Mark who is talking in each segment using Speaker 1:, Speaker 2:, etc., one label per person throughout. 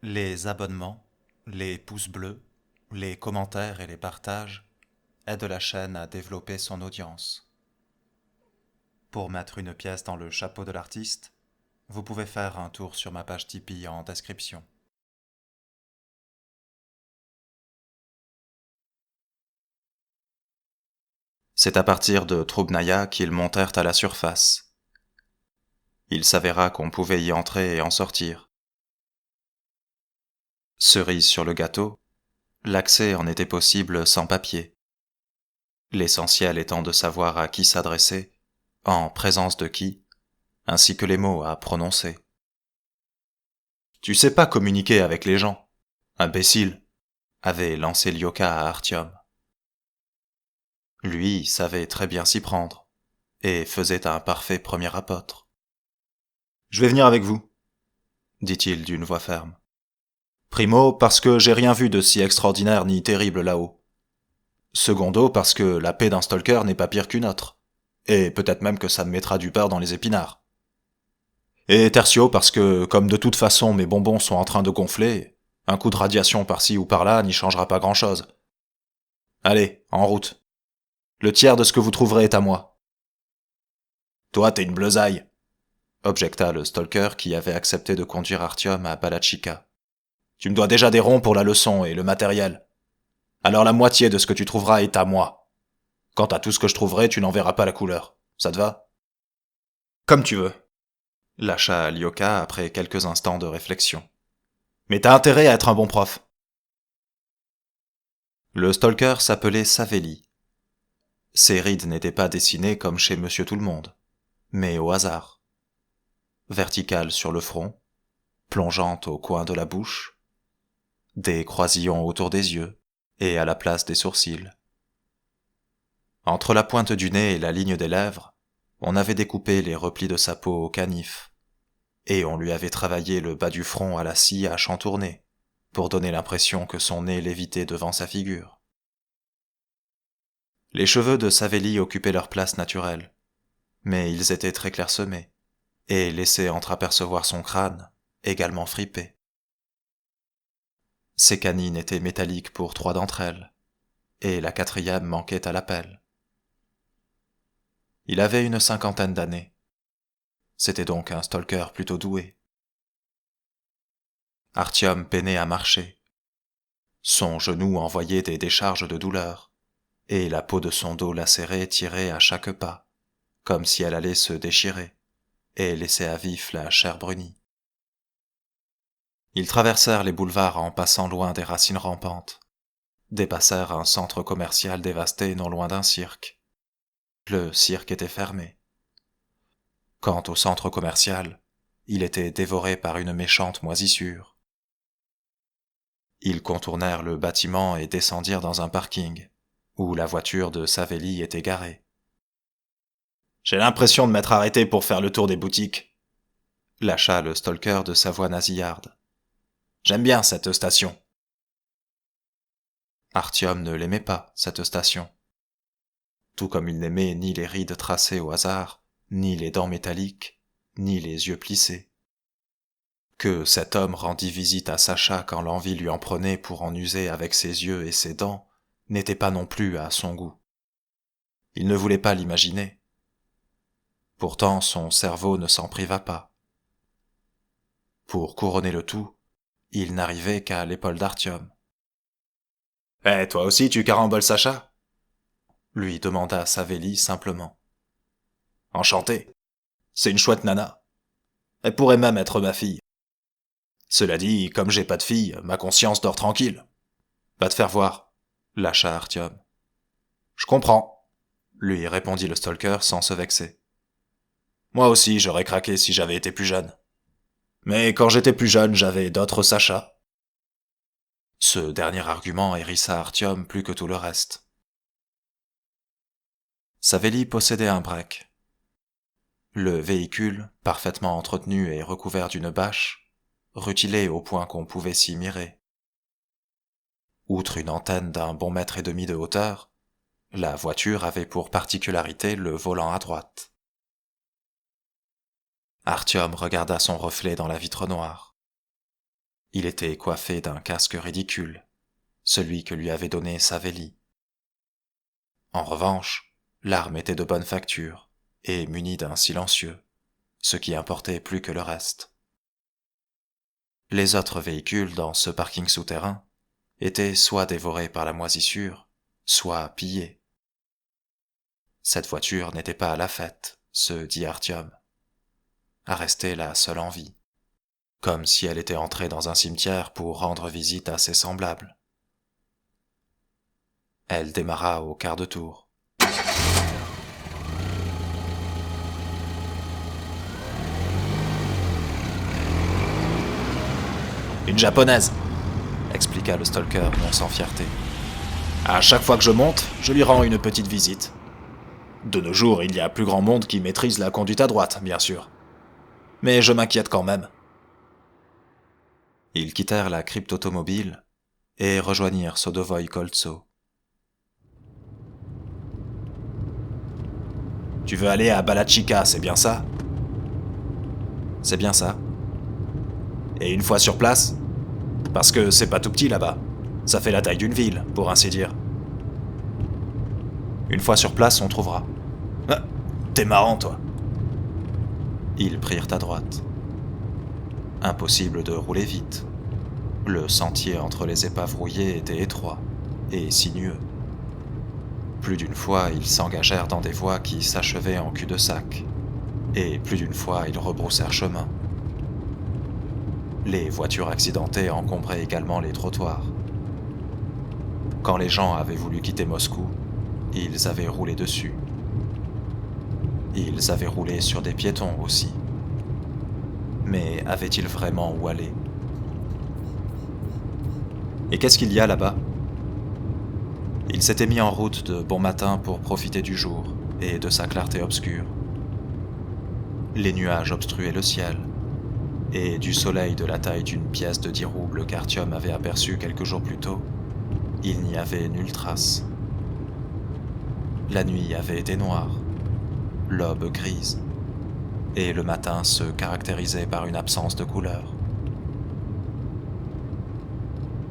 Speaker 1: Les abonnements, les pouces bleus, les commentaires et les partages aident la chaîne à développer son audience. Pour mettre une pièce dans le chapeau de l'artiste, vous pouvez faire un tour sur ma page Tipeee en description. C'est à partir de Trougnaïa qu'ils montèrent à la surface. Il s'avéra qu'on pouvait y entrer et en sortir. Cerise sur le gâteau, l'accès en était possible sans papier. L'essentiel étant de savoir à qui s'adresser, en présence de qui, ainsi que les mots à prononcer. Tu sais pas communiquer avec les gens, imbécile, avait lancé Lyoka à Artyom. Lui savait très bien s'y prendre, et faisait un parfait premier apôtre. Je vais venir avec vous, dit-il d'une voix ferme. Primo, parce que j'ai rien vu de si extraordinaire ni terrible là-haut. Secondo, parce que la paix d'un stalker n'est pas pire qu'une autre, et peut-être même que ça me mettra du beurre dans les épinards. Et tertio, parce que, comme de toute façon mes bonbons sont en train de gonfler, un coup de radiation par-ci ou par-là n'y changera pas grand-chose. Allez, en route. Le tiers de ce que vous trouverez est à moi. Toi, t'es une bleusaille, objecta le stalker qui avait accepté de conduire Artyom à Balachika. Tu me dois déjà des ronds pour la leçon et le matériel. Alors la moitié de ce que tu trouveras est à moi. Quant à tout ce que je trouverai, tu n'en verras pas la couleur. Ça te va? Comme tu veux, lâcha Lyoka après quelques instants de réflexion. Mais t'as intérêt à être un bon prof. Le stalker s'appelait Savelli. Ses rides n'étaient pas dessinées comme chez Monsieur Tout-le-Monde, mais au hasard. Verticales sur le front, plongeantes au coin de la bouche, des croisillons autour des yeux et à la place des sourcils. Entre la pointe du nez et la ligne des lèvres, on avait découpé les replis de sa peau au canif, et on lui avait travaillé le bas du front à la scie à chantourner, pour donner l'impression que son nez lévitait devant sa figure. Les cheveux de Savelli occupaient leur place naturelle, mais ils étaient très clairsemés, et laissaient entreapercevoir son crâne, également fripé. Ses canines étaient métalliques pour 3 d'entre elles, et la 4e manquait à l'appel. Il avait une 50aine d'années. C'était donc un stalker plutôt doué. Artyom peinait à marcher. Son genou envoyait des décharges de douleur, et la peau de son dos lacéré tirait à chaque pas, comme si elle allait se déchirer, et laisser à vif la chair brunie. Ils traversèrent les boulevards en passant loin des racines rampantes, dépassèrent un centre commercial dévasté non loin d'un cirque. Le cirque était fermé. Quant au centre commercial, il était dévoré par une méchante moisissure. Ils contournèrent le bâtiment et descendirent dans un parking, où la voiture de Savelli était garée. « J'ai l'impression de m'être arrêté pour faire le tour des boutiques », lâcha le stalker de sa voix nasillarde. « J'aime bien cette station. » Artyom ne l'aimait pas, cette station. Tout comme il n'aimait ni les rides tracées au hasard, ni les dents métalliques, ni les yeux plissés. Que cet homme rendît visite à Sacha quand l'envie lui en prenait pour en user avec ses yeux et ses dents n'était pas non plus à son goût. Il ne voulait pas l'imaginer. Pourtant son cerveau ne s'en priva pas. Pour couronner le tout, il n'arrivait qu'à l'épaule d'Artyom. « Eh, toi aussi tu caramboles Sacha ?» lui demanda Savelli simplement. « Enchanté. C'est une chouette nana. Elle pourrait même être ma fille. Cela dit, comme j'ai pas de fille, ma conscience dort tranquille. Va te faire voir, lâcha Artyom. Je comprends, lui répondit le stalker sans se vexer. Moi aussi j'aurais craqué si j'avais été plus jeune. Mais quand j'étais plus jeune, j'avais d'autres Sacha. Ce dernier argument hérissa Artyom plus que tout le reste. Savelli possédait un break. Le véhicule, parfaitement entretenu et recouvert d'une bâche, rutilé au point qu'on pouvait s'y mirer. Outre une antenne d'1,5 bon mètre de hauteur, la voiture avait pour particularité le volant à droite. Artyom regarda son reflet dans la vitre noire. Il était coiffé d'un casque ridicule, celui que lui avait donné Savelli. En revanche, l'arme était de bonne facture et munie d'un silencieux, ce qui importait plus que le reste. Les autres véhicules dans ce parking souterrain étaient soit dévorés par la moisissure, soit pillés. Cette voiture n'était pas à la fête, se dit Artyom, à rester la seule en vie, comme si elle était entrée dans un cimetière pour rendre visite à ses semblables. Elle démarra au quart de tour.
Speaker 2: Une japonaise,
Speaker 1: Expliqua le stalker non sans fierté.
Speaker 2: à chaque fois que je monte, je lui rends une petite visite. De nos jours, il y a plus grand monde qui maîtrise la conduite à droite, bien sûr. Mais je m'inquiète quand même.
Speaker 1: Ils quittèrent la crypte automobile et rejoignirent Sodovoï Koltso.
Speaker 2: Tu veux aller à Balachika, c'est bien ça?
Speaker 1: C'est bien ça.
Speaker 2: Et une fois sur place? Parce que c'est pas tout petit là-bas. Ça fait la taille d'une ville, pour ainsi dire.
Speaker 1: Une fois sur place, on trouvera.
Speaker 2: Ah, t'es marrant, toi.
Speaker 1: Ils prirent à droite. Impossible de rouler vite. Le sentier entre les épaves rouillées était étroit et sinueux. Plus d'une fois, ils s'engagèrent dans des voies qui s'achevaient en cul-de-sac, et plus d'une fois, ils rebroussèrent chemin. Les voitures accidentées encombraient également les trottoirs. Quand les gens avaient voulu quitter Moscou, ils avaient roulé dessus. Ils avaient roulé sur des piétons aussi. Mais avaient-ils vraiment où aller? Et qu'est-ce qu'il y a là-bas? Il s'était mis en route de bon matin pour profiter du jour et de sa clarté obscure. Les nuages obstruaient le ciel, et du soleil de la taille d'une pièce de 10 roubles qu'Artyom avait aperçu quelques jours plus tôt, il n'y avait nulle trace. La nuit avait été noire, l'aube grise, et le matin se caractérisait par une absence de couleur.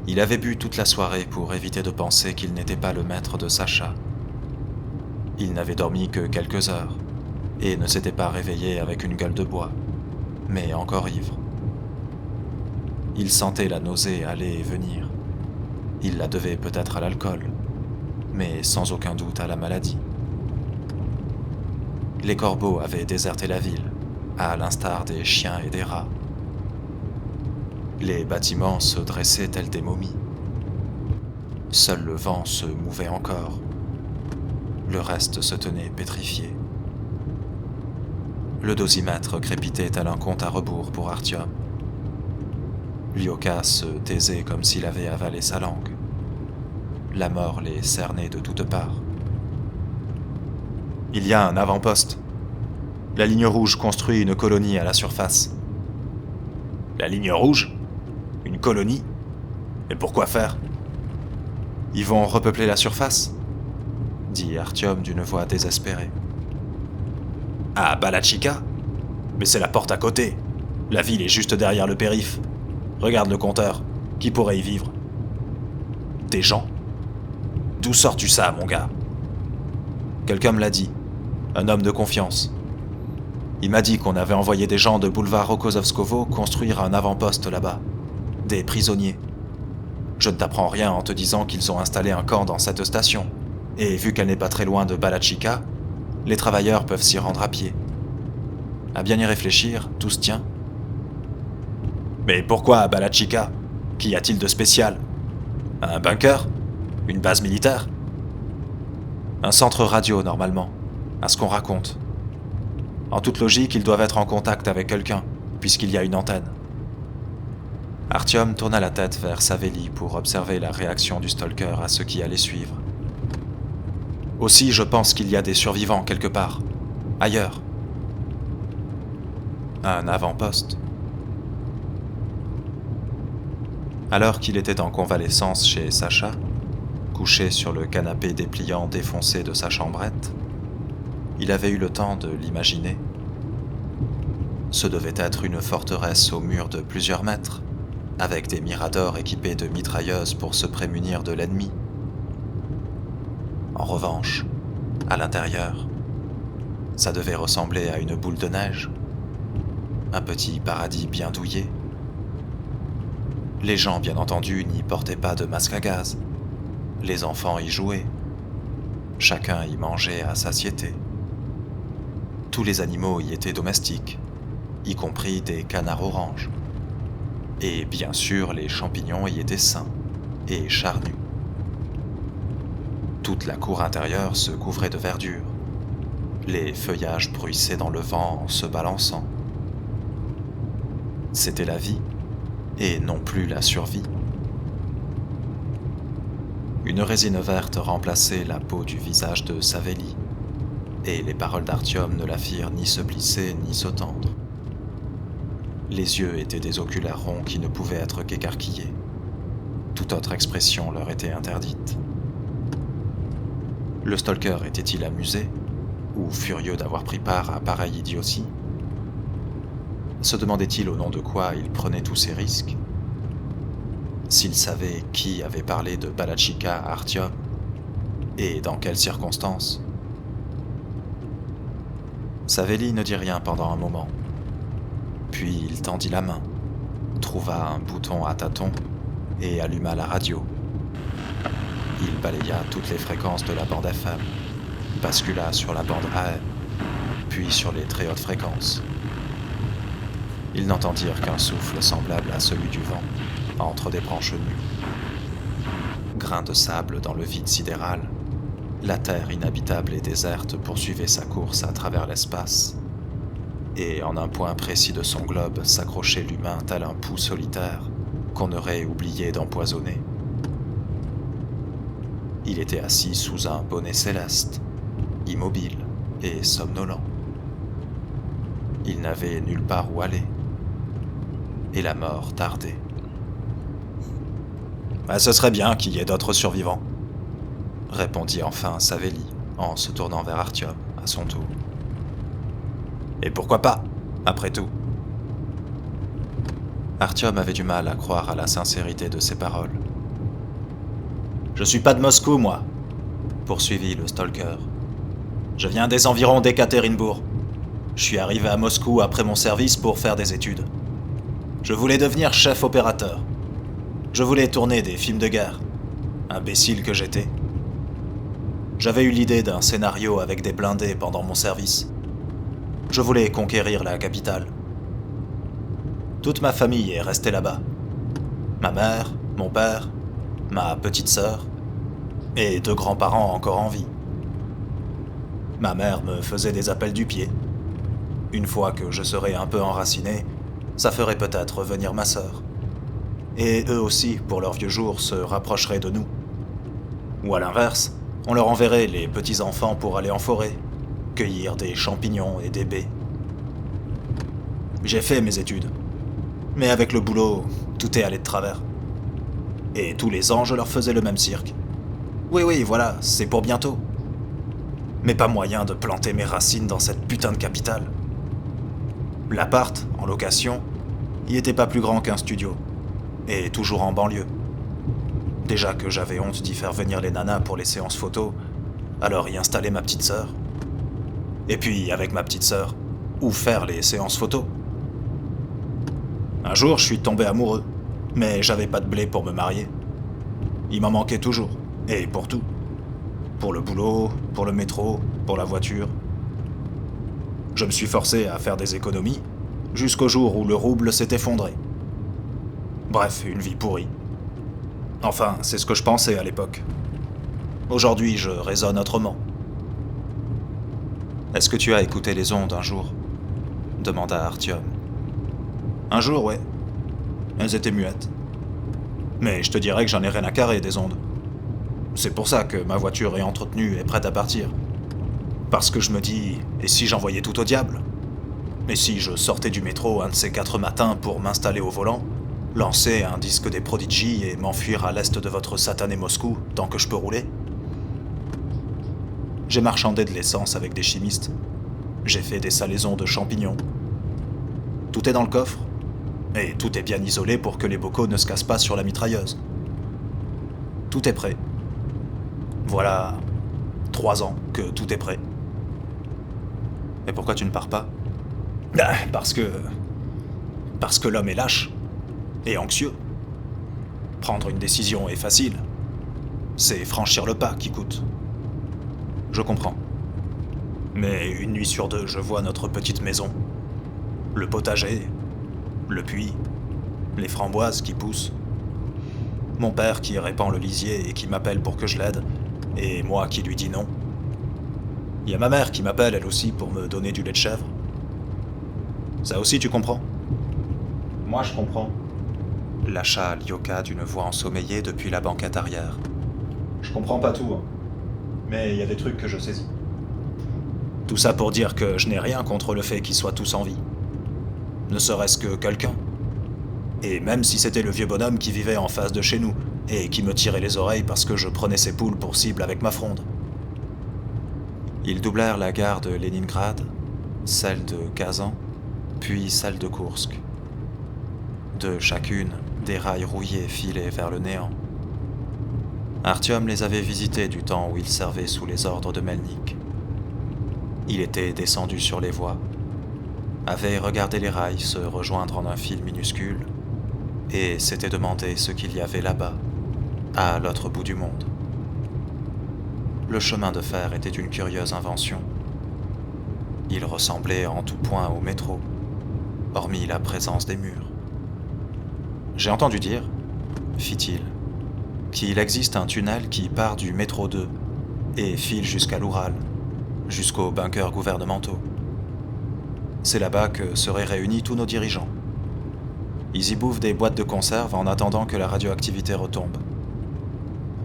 Speaker 1: Il avait bu toute la soirée pour éviter de penser qu'il n'était pas le maître de Sacha. Il n'avait dormi que quelques heures, et ne s'était pas réveillé avec une gueule de bois, mais encore ivre. Il sentait la nausée aller et venir. Il la devait peut-être à l'alcool, mais sans aucun doute à la maladie. Les corbeaux avaient déserté la ville, à l'instar des chiens et des rats. Les bâtiments se dressaient tels des momies. Seul le vent se mouvait encore. Le reste se tenait pétrifié. Le dosimètre crépitait tel un compte à rebours pour Artyom. Lyoka se taisait comme s'il avait avalé sa langue. La mort les cernait de toutes parts. Il y a un avant-poste. La ligne rouge construit une colonie à la surface.
Speaker 2: La ligne rouge? Une colonie? Et pourquoi faire?
Speaker 1: Ils vont repeupler la surface, dit Artyom d'une voix désespérée.
Speaker 2: Ah, Balachika? Mais c'est la porte à côté. La ville est juste derrière le périph'. Regarde le compteur. Qui pourrait y vivre? Des gens? D'où sors-tu ça, mon gars?
Speaker 1: Quelqu'un me l'a dit. Un homme de confiance. Il m'a dit qu'on avait envoyé des gens de boulevard Rokossovskovo construire un avant-poste là-bas. Des prisonniers. Je ne t'apprends rien en te disant qu'ils ont installé un camp dans cette station. Et vu qu'elle n'est pas très loin de Balachika, les travailleurs peuvent s'y rendre à pied. À bien y réfléchir, tout se tient.
Speaker 2: Mais pourquoi à Balachika? Qu'y a-t-il de spécial? Un bunker? Une base militaire?
Speaker 1: Un centre radio, normalement, à ce qu'on raconte. En toute logique, ils doivent être en contact avec quelqu'un, puisqu'il y a une antenne. Artyom tourna la tête vers Savelli pour observer la réaction du stalker à ce qui allait suivre. Aussi, je pense qu'il y a des survivants quelque part, ailleurs. Un avant-poste. Alors qu'il était en convalescence chez Sacha, couché sur le canapé dépliant défoncé de sa chambrette, il avait eu le temps de l'imaginer. Ce devait être une forteresse aux murs de plusieurs mètres, avec des miradors équipés de mitrailleuses pour se prémunir de l'ennemi. En revanche, à l'intérieur, ça devait ressembler à une boule de neige, un petit paradis bien douillet. Les gens, bien entendu, n'y portaient pas de masque à gaz. Les enfants y jouaient. Chacun y mangeait à satiété. Tous les animaux y étaient domestiques, y compris des canards oranges. Et bien sûr, les champignons y étaient sains et charnus. Toute la cour intérieure se couvrait de verdure. Les feuillages bruissaient dans le vent en se balançant. C'était la vie, et non plus la survie. Une résine verte remplaçait la peau du visage de Savelli, et les paroles d'Artyom ne la firent ni se plisser ni se tendre. Les yeux étaient des oculaires ronds qui ne pouvaient être qu'écarquillés. Toute autre expression leur était interdite. Le stalker était-il amusé, ou furieux d'avoir pris part à pareille idiotie? Se demandait-il au nom de quoi il prenait tous ces risques? S'il savait qui avait parlé de Balachika à Artyom, et dans quelles circonstances? Savelli ne dit rien pendant un moment. Puis il tendit la main, trouva un bouton à tâtons et alluma la radio. Il balaya toutes les fréquences de la bande FM, bascula sur la bande AM, puis sur les très hautes fréquences. Ils n'entendirent qu'un souffle semblable à celui du vent, entre des branches nues. Grains de sable dans le vide sidéral, la terre inhabitable et déserte poursuivait sa course à travers l'espace. Et en un point précis de son globe s'accrochait l'humain tel un pou solitaire qu'on aurait oublié d'empoisonner. Il était assis sous un bonnet céleste, immobile et somnolent. Il n'avait nulle part où aller, et la mort tardait.
Speaker 2: Ce serait bien qu'il y ait d'autres survivants,
Speaker 1: répondit enfin Savelli en se tournant vers Artyom à son tour.
Speaker 2: Et pourquoi pas, après tout?
Speaker 1: Artyom avait du mal à croire à la sincérité de ses paroles.
Speaker 2: Je suis pas de Moscou, moi,
Speaker 1: poursuivit le stalker.
Speaker 2: Je viens des environs d'Ekaterinbourg. Je suis arrivé à Moscou après mon service pour faire des études. Je voulais devenir chef opérateur. Je voulais tourner des films de guerre. Imbécile que j'étais. J'avais eu l'idée d'un scénario avec des blindés pendant mon service. Je voulais conquérir la capitale. Toute ma famille est restée là-bas. Ma mère, mon père, ma petite sœur et 2 grands-parents encore en vie. Ma mère me faisait des appels du pied. Une fois que je serais un peu enraciné, ça ferait peut-être venir ma sœur. Et eux aussi, pour leurs vieux jours, se rapprocheraient de nous. Ou à l'inverse, on leur enverrait les petits-enfants pour aller en forêt, cueillir des champignons et des baies. J'ai fait mes études. Mais avec le boulot, tout est allé de travers. Et tous les ans, je leur faisais le même cirque. Oui, voilà, c'est pour bientôt. Mais pas moyen de planter mes racines dans cette putain de capitale. L'appart, en location, y était pas plus grand qu'un studio. Et toujours en banlieue. Déjà que j'avais honte d'y faire venir les nanas pour les séances photos, alors y installer ma petite sœur. Et puis, avec ma petite sœur, où faire les séances photos? Un jour, je suis tombé amoureux, mais j'avais pas de blé pour me marier. Il m'en manquait toujours, et pour tout. Pour le boulot, pour le métro, pour la voiture. Je me suis forcé à faire des économies, jusqu'au jour où le rouble s'est effondré. Bref, une vie pourrie. Enfin, c'est ce que je pensais à l'époque. Aujourd'hui, je raisonne autrement.
Speaker 1: Est-ce que tu as écouté les ondes un jour? Demanda Artyom.
Speaker 2: Un jour, ouais. Elles étaient muettes. Mais je te dirais que j'en ai rien à carrer des ondes. C'est pour ça que ma voiture est entretenue et prête à partir. Parce que je me dis, et si j'envoyais tout au diable? Et si je sortais du métro un de ces 4 matins pour m'installer au volant, lancer un disque des Prodigy et m'enfuir à l'est de votre satané Moscou tant que je peux rouler? J'ai marchandé de l'essence avec des chimistes. J'ai fait des salaisons de champignons. Tout est dans le coffre. Et tout est bien isolé pour que les bocaux ne se cassent pas sur la mitrailleuse. Tout est prêt. Voilà 3 ans que tout est prêt.
Speaker 1: Et pourquoi tu ne pars pas?
Speaker 2: Parce que l'homme est lâche et anxieux. Prendre une décision est facile. C'est franchir le pas qui coûte.
Speaker 1: Je comprends.
Speaker 2: Mais une nuit sur deux, je vois notre petite maison. Le potager, le puits, les framboises qui poussent. Mon père qui répand le lisier et qui m'appelle pour que je l'aide, et moi qui lui dis non. Il y a ma mère qui m'appelle elle aussi pour me donner du lait de chèvre. Ça aussi tu comprends?
Speaker 1: Moi je comprends. Lâcha Lyoka d'une voix ensommeillée depuis la banquette arrière. Je comprends pas tout, hein. Mais il y a des trucs que je saisis.
Speaker 2: Tout ça pour dire que je n'ai rien contre le fait qu'ils soient tous en vie. Ne serait-ce que quelqu'un. Et même si c'était le vieux bonhomme qui vivait en face de chez nous, et qui me tirait les oreilles parce que je prenais ses poules pour cible avec ma fronde.
Speaker 1: Ils doublèrent la gare de Leningrad, celle de Kazan, puis celle de Koursk. De chacune, des rails rouillés filaient vers le néant. Artyom les avait visités du temps où il servait sous les ordres de Melnik. Il était descendu sur les voies, avait regardé les rails se rejoindre en un fil minuscule, et s'était demandé ce qu'il y avait là-bas, à l'autre bout du monde. Le chemin de fer était une curieuse invention. Il ressemblait en tout point au métro, hormis la présence des murs. J'ai entendu dire, fit-il, qu'il existe un tunnel qui part du métro 2 et file jusqu'à l'Oural, jusqu'aux bunkers gouvernementaux. C'est là-bas que seraient réunis tous nos dirigeants. Ils y bouffent des boîtes de conserve en attendant que la radioactivité retombe.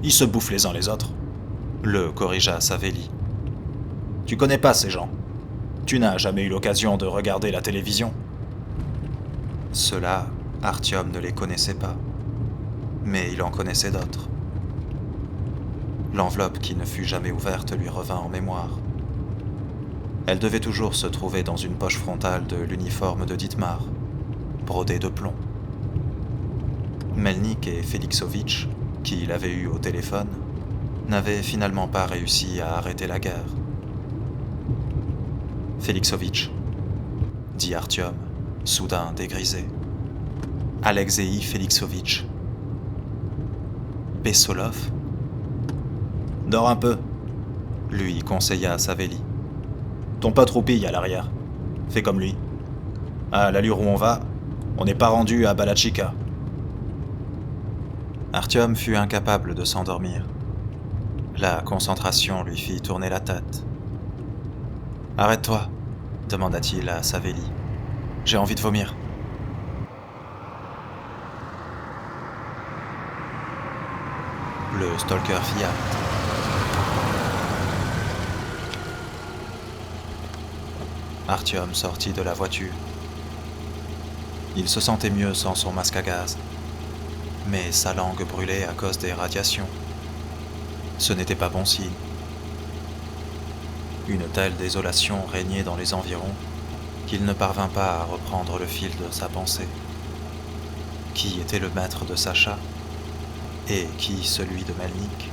Speaker 2: Ils se bouffent les uns les autres,
Speaker 1: le corrigea Savelli.
Speaker 2: Tu connais pas ces gens. Tu n'as jamais eu l'occasion de regarder la télévision.
Speaker 1: Ceux-là, Artyom ne les connaissait pas, mais il en connaissait d'autres. L'enveloppe qui ne fut jamais ouverte lui revint en mémoire. Elle devait toujours se trouver dans une poche frontale de l'uniforme de Dietmar, brodé de plomb. Melnik et Felixovitch, qui l'avaient eu au téléphone, n'avaient finalement pas réussi à arrêter la guerre. Felixovitch, dit Artyom, soudain dégrisé. Alexei Felixovitch. Bessolov?
Speaker 2: Dors un peu,
Speaker 1: lui conseilla Savelli.
Speaker 2: Ton pote roupille à l'arrière. Fais comme lui. À l'allure où on va, on n'est pas rendu à Balachika.
Speaker 1: Artyom fut incapable de s'endormir. La concentration lui fit tourner la tête. « Arrête-toi » demanda-t-il à Savelli. « J'ai envie de vomir. » Le stalker fit halte. Artyom sortit de la voiture. Il se sentait mieux sans son masque à gaz, mais sa langue brûlait à cause des radiations. Ce n'était pas bon signe. Une telle désolation régnait dans les environs qu'il ne parvint pas à reprendre le fil de sa pensée. Qui était le maître de Sacha et qui celui de Melnik?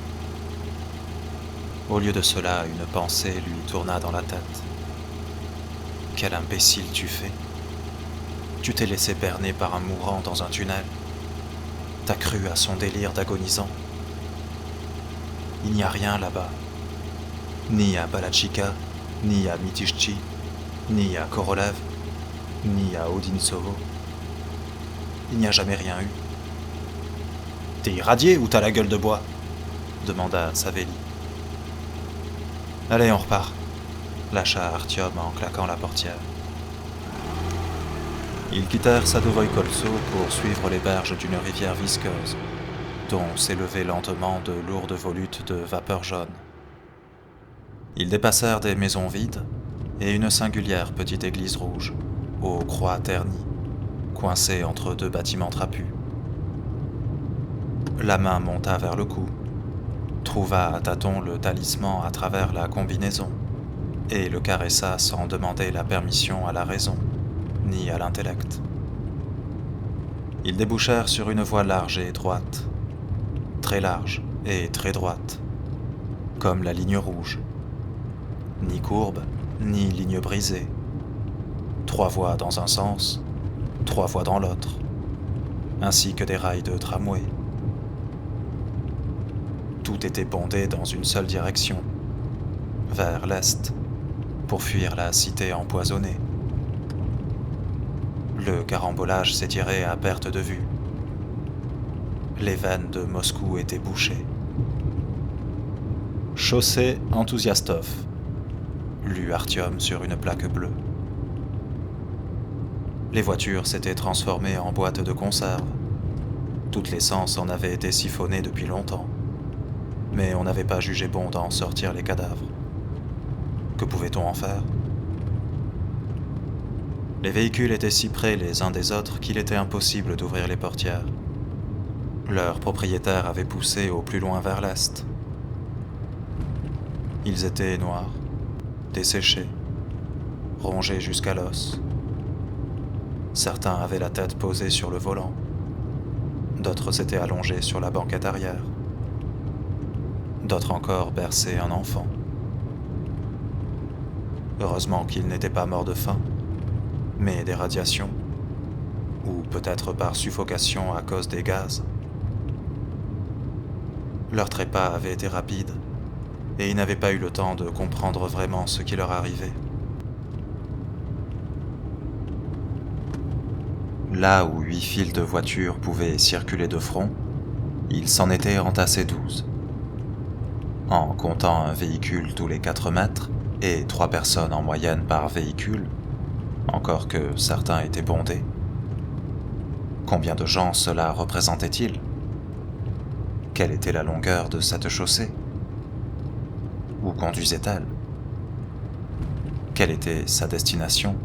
Speaker 1: Au lieu de cela, une pensée lui tourna dans la tête. Quel imbécile tu fais! Tu t'es laissé berner par un mourant dans un tunnel. T'as cru à son délire d'agonisant. Il n'y a rien là-bas. Ni à Balachika, ni à Mitishchi, ni à Korolev, ni à Odintsovo. Il n'y a jamais rien eu.
Speaker 2: T'es irradié ou t'as la gueule de bois?
Speaker 1: Demanda Savelli. Allez, on repart, lâcha Artyom en claquant la portière. Ils quittèrent Sadovoï Koltso pour suivre les berges d'une rivière visqueuse, dont s'élevaient lentement de lourdes volutes de vapeur jaune. Ils dépassèrent des maisons vides et une singulière petite église rouge, aux croix ternies, coincée entre deux bâtiments trapus. La main monta vers le cou, trouva à tâtons le talisman à travers la combinaison, et le caressa sans demander la permission à la raison, ni à l'intellect. Ils débouchèrent sur une voie large et étroite, très large et très droite, comme la ligne rouge. Ni courbe, ni ligne brisée. 3 voies dans un sens, 3 voies dans l'autre, ainsi que des rails de tramway. Tout était bondé dans une seule direction, vers l'est, pour fuir la cité empoisonnée. Le carambolage s'étirait à perte de vue. Les veines de Moscou étaient bouchées. Chaussée Entusiastov, lut Artyom sur une plaque bleue. Les voitures s'étaient transformées en boîtes de conserve. Toute l'essence en avait été siphonnée depuis longtemps. Mais on n'avait pas jugé bon d'en sortir les cadavres. Que pouvait-on en faire ? Les véhicules étaient si près les uns des autres qu'il était impossible d'ouvrir les portières. Leurs propriétaires avaient poussé au plus loin vers l'est. Ils étaient noirs, desséchés, rongés jusqu'à l'os. Certains avaient la tête posée sur le volant, d'autres s'étaient allongés sur la banquette arrière, d'autres encore berçaient un enfant. Heureusement qu'ils n'étaient pas morts de faim, mais des radiations, ou peut-être par suffocation à cause des gaz. Leur trépas avait été rapide, et ils n'avaient pas eu le temps de comprendre vraiment ce qui leur arrivait. Là où 8 files de voitures pouvaient circuler de front, il s'en était entassé 12. En comptant un véhicule tous les 4 mètres, et 3 personnes en moyenne par véhicule, encore que certains étaient bondés. Combien de gens cela représentait-il ? Quelle était la longueur de cette chaussée ? Où conduisait-elle ? Quelle était sa destination ?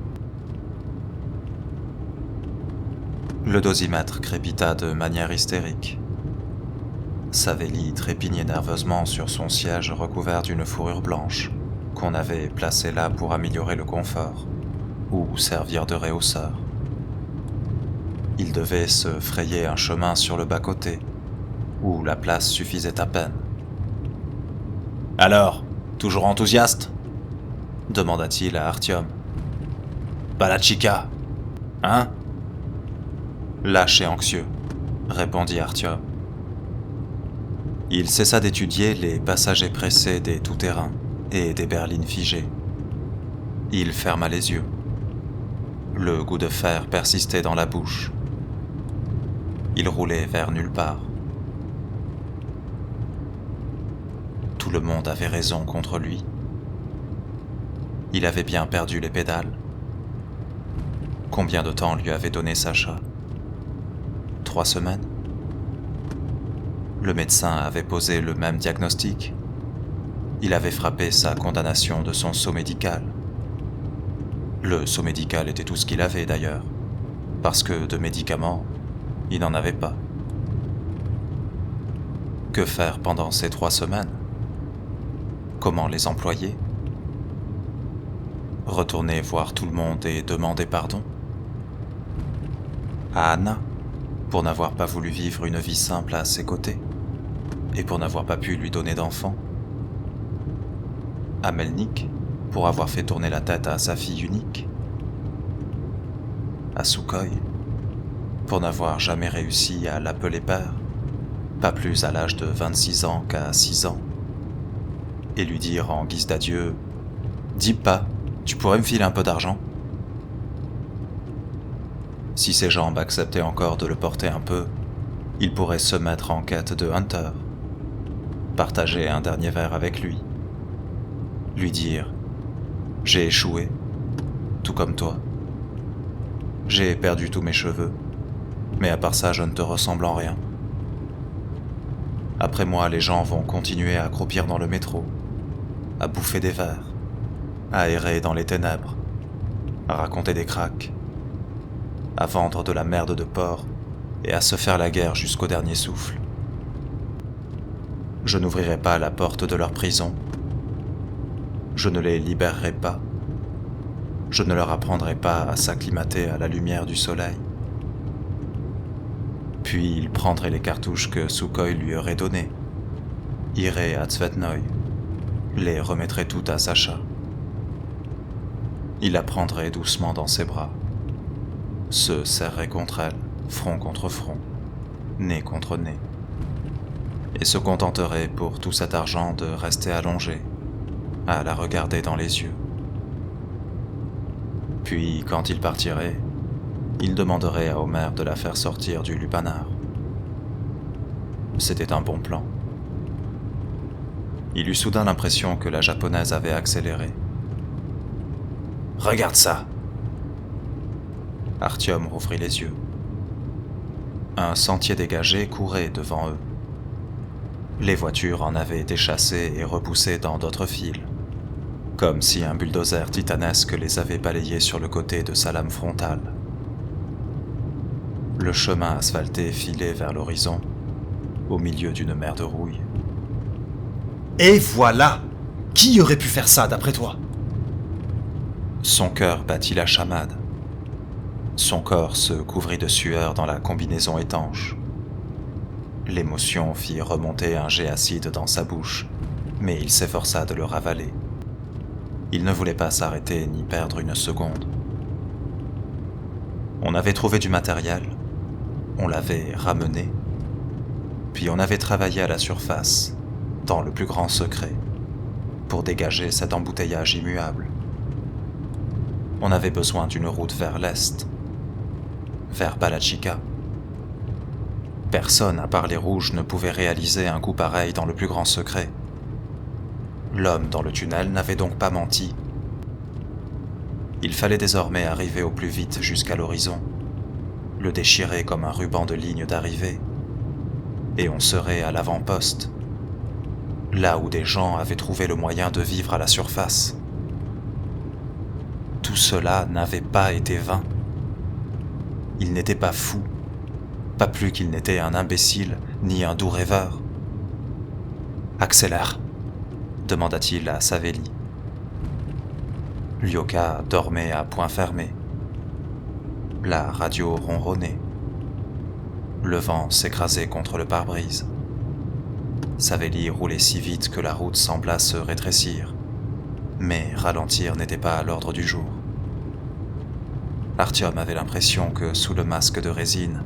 Speaker 1: Le dosimètre crépita de manière hystérique. Savelli trépignait nerveusement sur son siège recouvert d'une fourrure blanche, qu'on avait placée là pour améliorer le confort, ou servir de réhausseur. Il devait se frayer un chemin sur le bas-côté, où la place suffisait à peine. « Alors, toujours enthousiaste ?» demanda-t-il à Artyom. « Balatchika, hein ?» « Lâche et anxieux, » répondit Artyom. Il cessa d'étudier les passagers pressés des tout-terrains et des berlines figées. Il ferma les yeux. Le goût de fer persistait dans la bouche. Il roulait vers nulle part. Tout le monde avait raison contre lui. Il avait bien perdu les pédales. Combien de temps lui avait donné Sacha ? 3 semaines ? Le médecin avait posé le même diagnostic. Il avait frappé sa condamnation de son sceau médical. Le sceau médical était tout ce qu'il avait d'ailleurs, parce que de médicaments, il n'en avait pas. Que faire pendant ces 3 semaines ? Comment les employer ? Retourner voir tout le monde et demander pardon ? À Anna, pour n'avoir pas voulu vivre une vie simple à ses côtés, et pour n'avoir pas pu lui donner d'enfant. À Melnik, pour avoir fait tourner la tête à sa fille unique. À Sukhoi, pour n'avoir jamais réussi à l'appeler père, pas plus à l'âge de 26 ans qu'à 6 ans, et lui dire en guise d'adieu « Dis pas, tu pourrais me filer un peu d'argent ?» Si ses jambes acceptaient encore de le porter un peu, il pourrait se mettre en quête de Hunter, partager un dernier verre avec lui, lui dire « J'ai échoué, tout comme toi. J'ai perdu tous mes cheveux, mais à part ça, je ne te ressemble en rien. Après moi, les gens vont continuer à croupir dans le métro, à bouffer des verres, à errer dans les ténèbres, à raconter des cracks, à vendre de la merde de porc et à se faire la guerre jusqu'au dernier souffle. Je n'ouvrirai pas la porte de leur prison. Je ne les libérerai pas. Je ne leur apprendrai pas à s'acclimater à la lumière du soleil. Puis il prendrait les cartouches que Sukhoi lui aurait données, irait à Tsvetnoï, les remettrait toutes à Sacha. Il la prendrait doucement dans ses bras, se serrerait contre elle, front contre front, nez contre nez, et se contenterait pour tout cet argent de rester allongé, à la regarder dans les yeux. Puis, quand il partirait, il demanderait à Omer de la faire sortir du lupanar. C'était un bon plan. Il eut soudain l'impression que la japonaise avait accéléré.
Speaker 2: « Regarde ça !»
Speaker 1: Artyom rouvrit les yeux. Un sentier dégagé courait devant eux. Les voitures en avaient été chassées et repoussées dans d'autres files, comme si un bulldozer titanesque les avait balayées sur le côté de sa lame frontale. Le chemin asphalté filait vers l'horizon, au milieu d'une mer de rouille.
Speaker 2: « Et voilà ! Qui aurait pu faire ça, d'après toi ?»
Speaker 1: Son cœur battit la chamade. Son corps se couvrit de sueur dans la combinaison étanche. L'émotion fit remonter un jet acide dans sa bouche, mais il s'efforça de le ravaler. Il ne voulait pas s'arrêter ni perdre une seconde. On avait trouvé du matériel, on l'avait ramené, puis on avait travaillé à la surface, dans le plus grand secret, pour dégager cet embouteillage immuable. On avait besoin d'une route vers l'est, vers Balachika. Personne, à part les rouges, ne pouvait réaliser un coup pareil dans le plus grand secret. L'homme dans le tunnel n'avait donc pas menti. Il fallait désormais arriver au plus vite jusqu'à l'horizon, le déchirer comme un ruban de ligne d'arrivée, et on serait à l'avant-poste, là où des gens avaient trouvé le moyen de vivre à la surface. Tout cela n'avait pas été vain. Il n'était pas fou, pas plus qu'il n'était un imbécile ni un doux rêveur. « Accélère !» demanda-t-il à Savelli. Lyoka dormait à poing fermé. La radio ronronnait. Le vent s'écrasait contre le pare-brise. Savelli roulait si vite que la route sembla se rétrécir, mais ralentir n'était pas à l'ordre du jour. Artyom avait l'impression que, sous le masque de résine,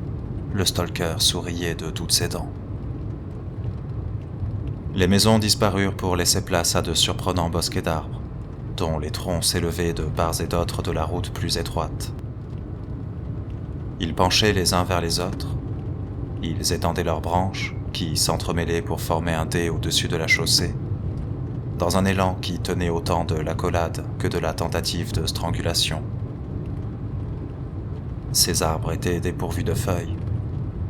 Speaker 1: le stalker souriait de toutes ses dents. Les maisons disparurent pour laisser place à de surprenants bosquets d'arbres, dont les troncs s'élevaient de part et d'autre de la route plus étroite. Ils penchaient les uns vers les autres, ils étendaient leurs branches, qui s'entremêlaient pour former un dé au-dessus de la chaussée, dans un élan qui tenait autant de l'accolade que de la tentative de strangulation. Ces arbres étaient dépourvus de feuilles,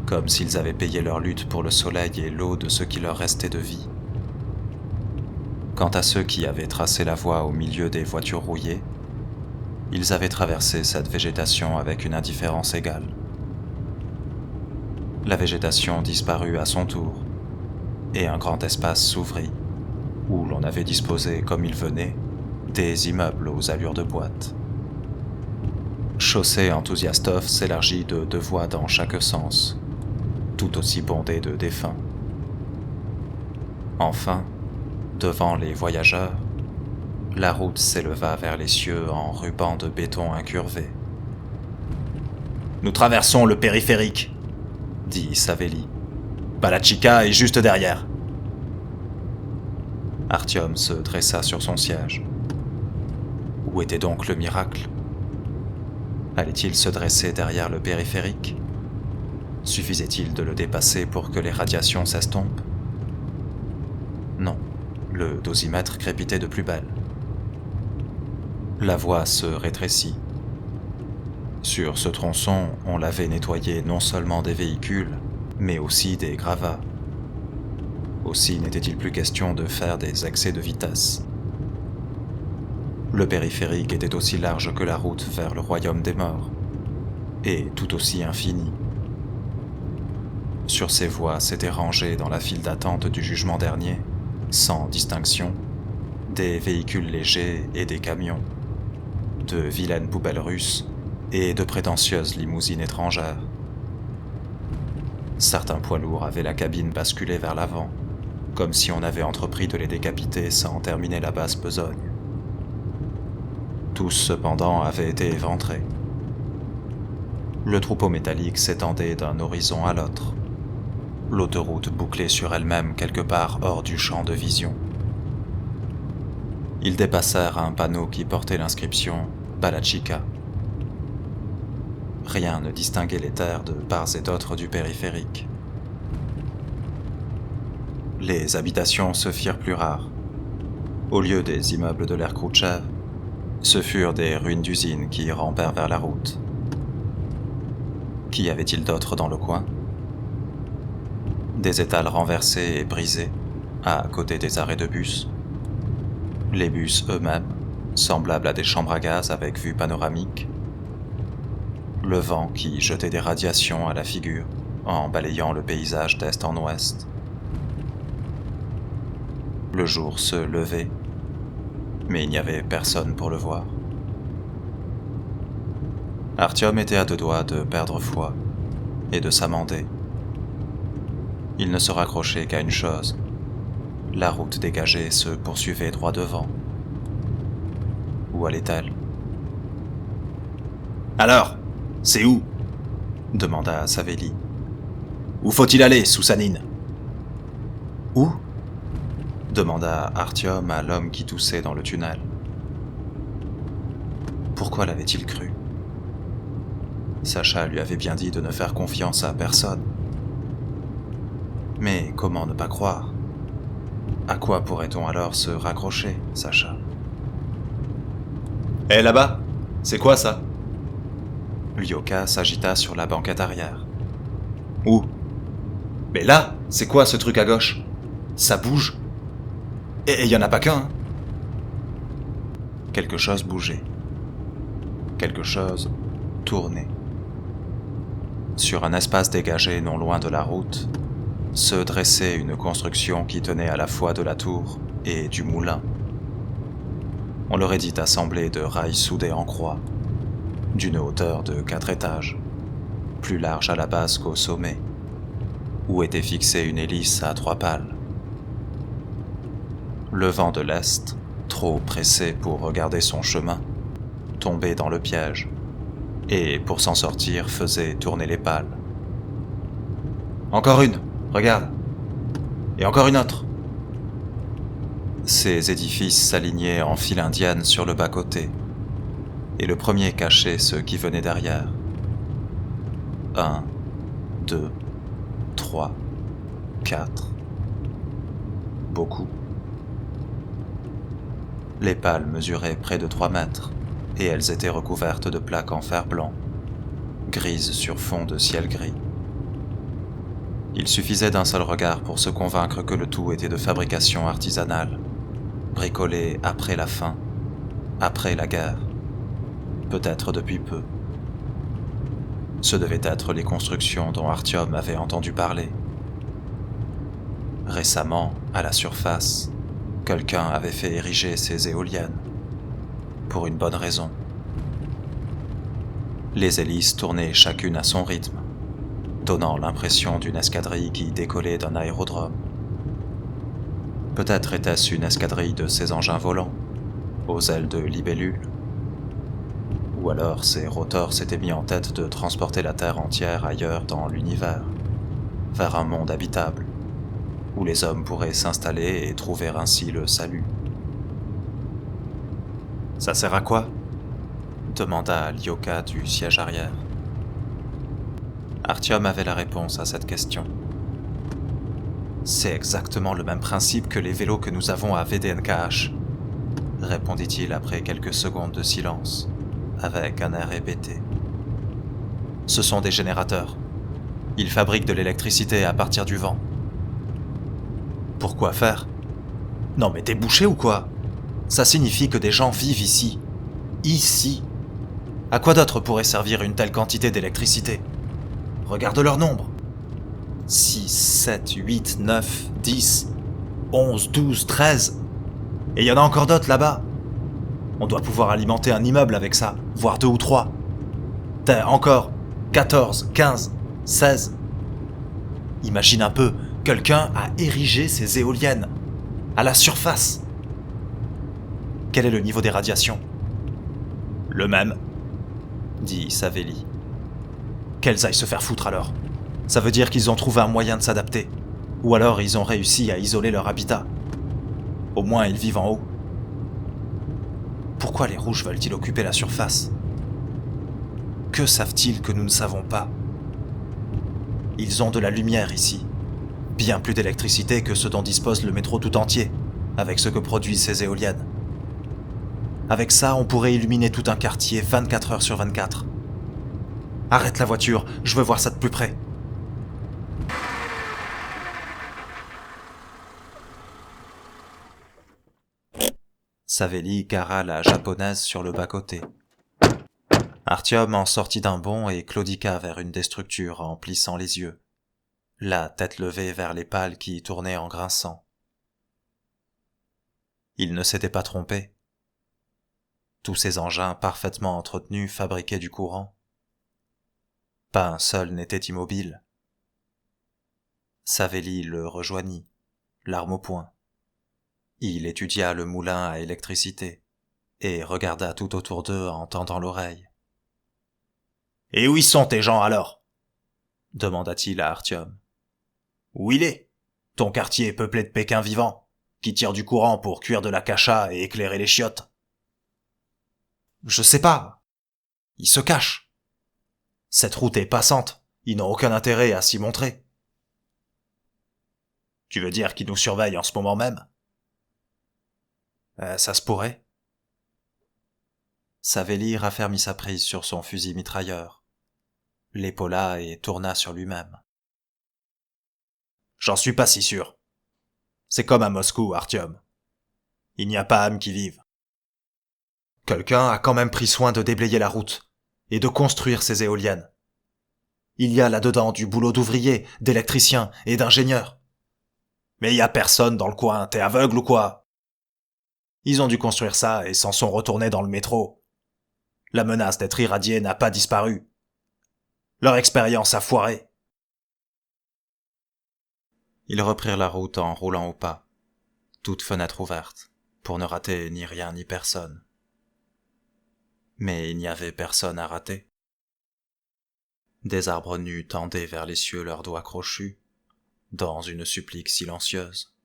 Speaker 1: comme s'ils avaient payé leur lutte pour le soleil et l'eau de ce qui leur restait de vie. Quant à ceux qui avaient tracé la voie au milieu des voitures rouillées, ils avaient traversé cette végétation avec une indifférence égale. La végétation disparut à son tour, et un grand espace s'ouvrit, où l'on avait disposé, comme il venait, des immeubles aux allures de boîte. Chaussée Enthousiastov s'élargit de 2 voies dans chaque sens, tout aussi bondée de défunts. Enfin, devant les voyageurs, la route s'éleva vers les cieux en ruban de béton incurvé.
Speaker 2: « Nous traversons le périphérique !» dit Savelli. « Balachika est juste derrière !»
Speaker 1: Artyom se dressa sur son siège. Où était donc le miracle ? Allait-il se dresser derrière le périphérique ? Suffisait-il de le dépasser pour que les radiations s'estompent ? Non, le dosimètre crépitait de plus belle. La voie se rétrécit. Sur ce tronçon, on l'avait nettoyé non seulement des véhicules, mais aussi des gravats. Aussi n'était-il plus question de faire des excès de vitesse. Le périphérique était aussi large que la route vers le royaume des morts, et tout aussi infini. Sur ces voies s'étaient rangés dans la file d'attente du jugement dernier, sans distinction, des véhicules légers et des camions, de vilaines poubelles russes et de prétentieuses limousines étrangères. Certains poids lourds avaient la cabine basculée vers l'avant, comme si on avait entrepris de les décapiter sans terminer la basse besogne. Tous cependant avaient été éventrés. Le troupeau métallique s'étendait d'un horizon à l'autre, l'autoroute bouclée sur elle-même quelque part hors du champ de vision. Ils dépassèrent un panneau qui portait l'inscription « Balachica ». Rien ne distinguait les terres de part et d'autre du périphérique. Les habitations se firent plus rares. Au lieu des immeubles de l'ère Khrouchtchev, ce furent des ruines d'usines qui rampèrent vers la route. Qu'y avait-il d'autre dans le coin? Des étals renversés et brisés, à côté des arrêts de bus. Les bus eux-mêmes, semblables à des chambres à gaz avec vue panoramique. Le vent qui jetait des radiations à la figure, en balayant le paysage d'est en ouest. Le jour se levait, mais il n'y avait personne pour le voir. Artyom était à deux doigts de perdre foi et de s'amender. Il ne se raccrochait qu'à une chose. La route dégagée se poursuivait droit devant. Où allait-elle?
Speaker 2: « Alors, c'est où ?»
Speaker 1: demanda Savelli.
Speaker 2: « Où faut-il aller, Soussanine ?»«
Speaker 1: Où ?» demanda Artyom à l'homme qui toussait dans le tunnel. Pourquoi l'avait-il cru? Sacha lui avait bien dit de ne faire confiance à personne. Mais comment ne pas croire? À quoi pourrait-on alors se raccrocher, Sacha?
Speaker 2: « Hé, là-bas, c'est quoi ça ?»
Speaker 1: Lyoka s'agita sur la banquette arrière.
Speaker 2: « Où ?»« Mais là, c'est quoi ce truc à gauche? Ça bouge. Et y en a pas qu'un, hein ?»
Speaker 1: Quelque chose bougeait. Quelque chose tournait. Sur un espace dégagé non loin de la route, se dressait une construction qui tenait à la fois de la tour et du moulin. On l'aurait dit assemblée de rails soudés en croix, d'une hauteur de 4 étages, plus large à la base qu'au sommet, où était fixée une hélice à 3 pales. Le vent de l'Est, trop pressé pour regarder son chemin, tombait dans le piège, et pour s'en sortir faisait tourner les pales.
Speaker 2: « Encore une, regarde. Et encore une autre. »
Speaker 1: Ces édifices s'alignaient en file indienne sur le bas-côté, et le premier cachait ceux qui venaient derrière. 1, 2, 3, 4. Beaucoup. Les pales mesuraient près de 3 mètres, et elles étaient recouvertes de plaques en fer blanc, grises sur fond de ciel gris. Il suffisait d'un seul regard pour se convaincre que le tout était de fabrication artisanale, bricolé après la faim, après la guerre, peut-être depuis peu. Ce devaient être les constructions dont Artyom avait entendu parler. Récemment, à la surface, quelqu'un avait fait ériger ces éoliennes, pour une bonne raison. Les hélices tournaient chacune à son rythme, donnant l'impression d'une escadrille qui décollait d'un aérodrome. Peut-être était-ce une escadrille de ces engins volants, aux ailes de libellules. Ou alors ces rotors s'étaient mis en tête de transporter la Terre entière ailleurs dans l'univers, vers un monde habitable, où les hommes pourraient s'installer et trouver ainsi le salut. « Ça sert à quoi ?» demanda Lyoka du siège arrière. Artyom avait la réponse à cette question. C'est exactement le même principe que les vélos que nous avons à VDNKH, répondit-il après quelques secondes de silence, avec un air répété. Ce sont des générateurs. Ils fabriquent de l'électricité à partir du vent. Pourquoi faire? Non mais t'es bouché ou quoi? Ça signifie que des gens vivent ici. Ici. À quoi d'autre pourrait servir une telle quantité d'électricité? Regarde leur nombre. 6, 7, 8, 9, 10, 11, 12, 13. Et il y en a encore d'autres là-bas. On doit pouvoir alimenter un immeuble avec ça, voire 2 ou 3. T'as encore 14, 15, 16.
Speaker 2: Imagine un peu, quelqu'un a érigé ces éoliennes, à la surface. Quel est le niveau des radiations ? Le même, dit Savelli. Qu'elles aillent se faire foutre alors. Ça veut dire qu'ils ont trouvé un moyen de s'adapter. Ou alors ils ont réussi à isoler leur habitat. Au moins ils vivent en haut. Pourquoi les rouges veulent-ils occuper la surface ? Que savent-ils que nous ne savons pas ? Ils ont de la lumière ici. Bien plus d'électricité que ce dont dispose le métro tout entier, avec ce que produisent ces éoliennes. Avec ça, on pourrait illuminer tout un quartier 24 heures sur 24. Arrête la voiture, je veux voir ça de plus près. Savelli gara la japonaise sur le bas-côté. Artyom en sortit d'un bond et claudiqua vers une des structures en plissant les yeux, la tête levée vers les pales qui tournaient en grinçant. Il ne s'était pas trompé. Tous ces engins parfaitement entretenus fabriquaient du courant. Pas un seul n'était immobile. Savelli le rejoignit, l'arme au poing. Il étudia le moulin à électricité et regarda tout autour d'eux en tendant l'oreille. « Et où y sont tes gens alors ?» demanda-t-il à Artyom. « Où il est ? Ton quartier est peuplé de Pékins vivants, qui tirent du courant pour cuire de la cacha et éclairer les chiottes. »« Je sais pas. Ils se cachent. Cette route est passante, ils n'ont aucun intérêt à s'y montrer. »« Tu veux dire qu'ils nous surveillent en ce moment même ? » Ça se pourrait. Savelli raffermit sa prise sur son fusil mitrailleur, l'épaula et tourna sur lui-même. J'en suis pas si sûr. C'est comme à Moscou, Artyom. Il n'y a pas âme qui vive. Quelqu'un a quand même pris soin de déblayer la route et de construire ces éoliennes. Il y a là-dedans du boulot d'ouvrier, d'électricien et d'ingénieur. Mais il y a personne dans le coin, t'es aveugle ou quoi ? Ils ont dû construire ça et s'en sont retournés dans le métro. La menace d'être irradié n'a pas disparu. Leur expérience a foiré. Ils reprirent la route en roulant au pas, toute fenêtre ouverte, pour ne rater ni rien ni personne. Mais il n'y avait personne à rater. Des arbres nus tendaient vers les cieux leurs doigts crochus, dans une supplique silencieuse.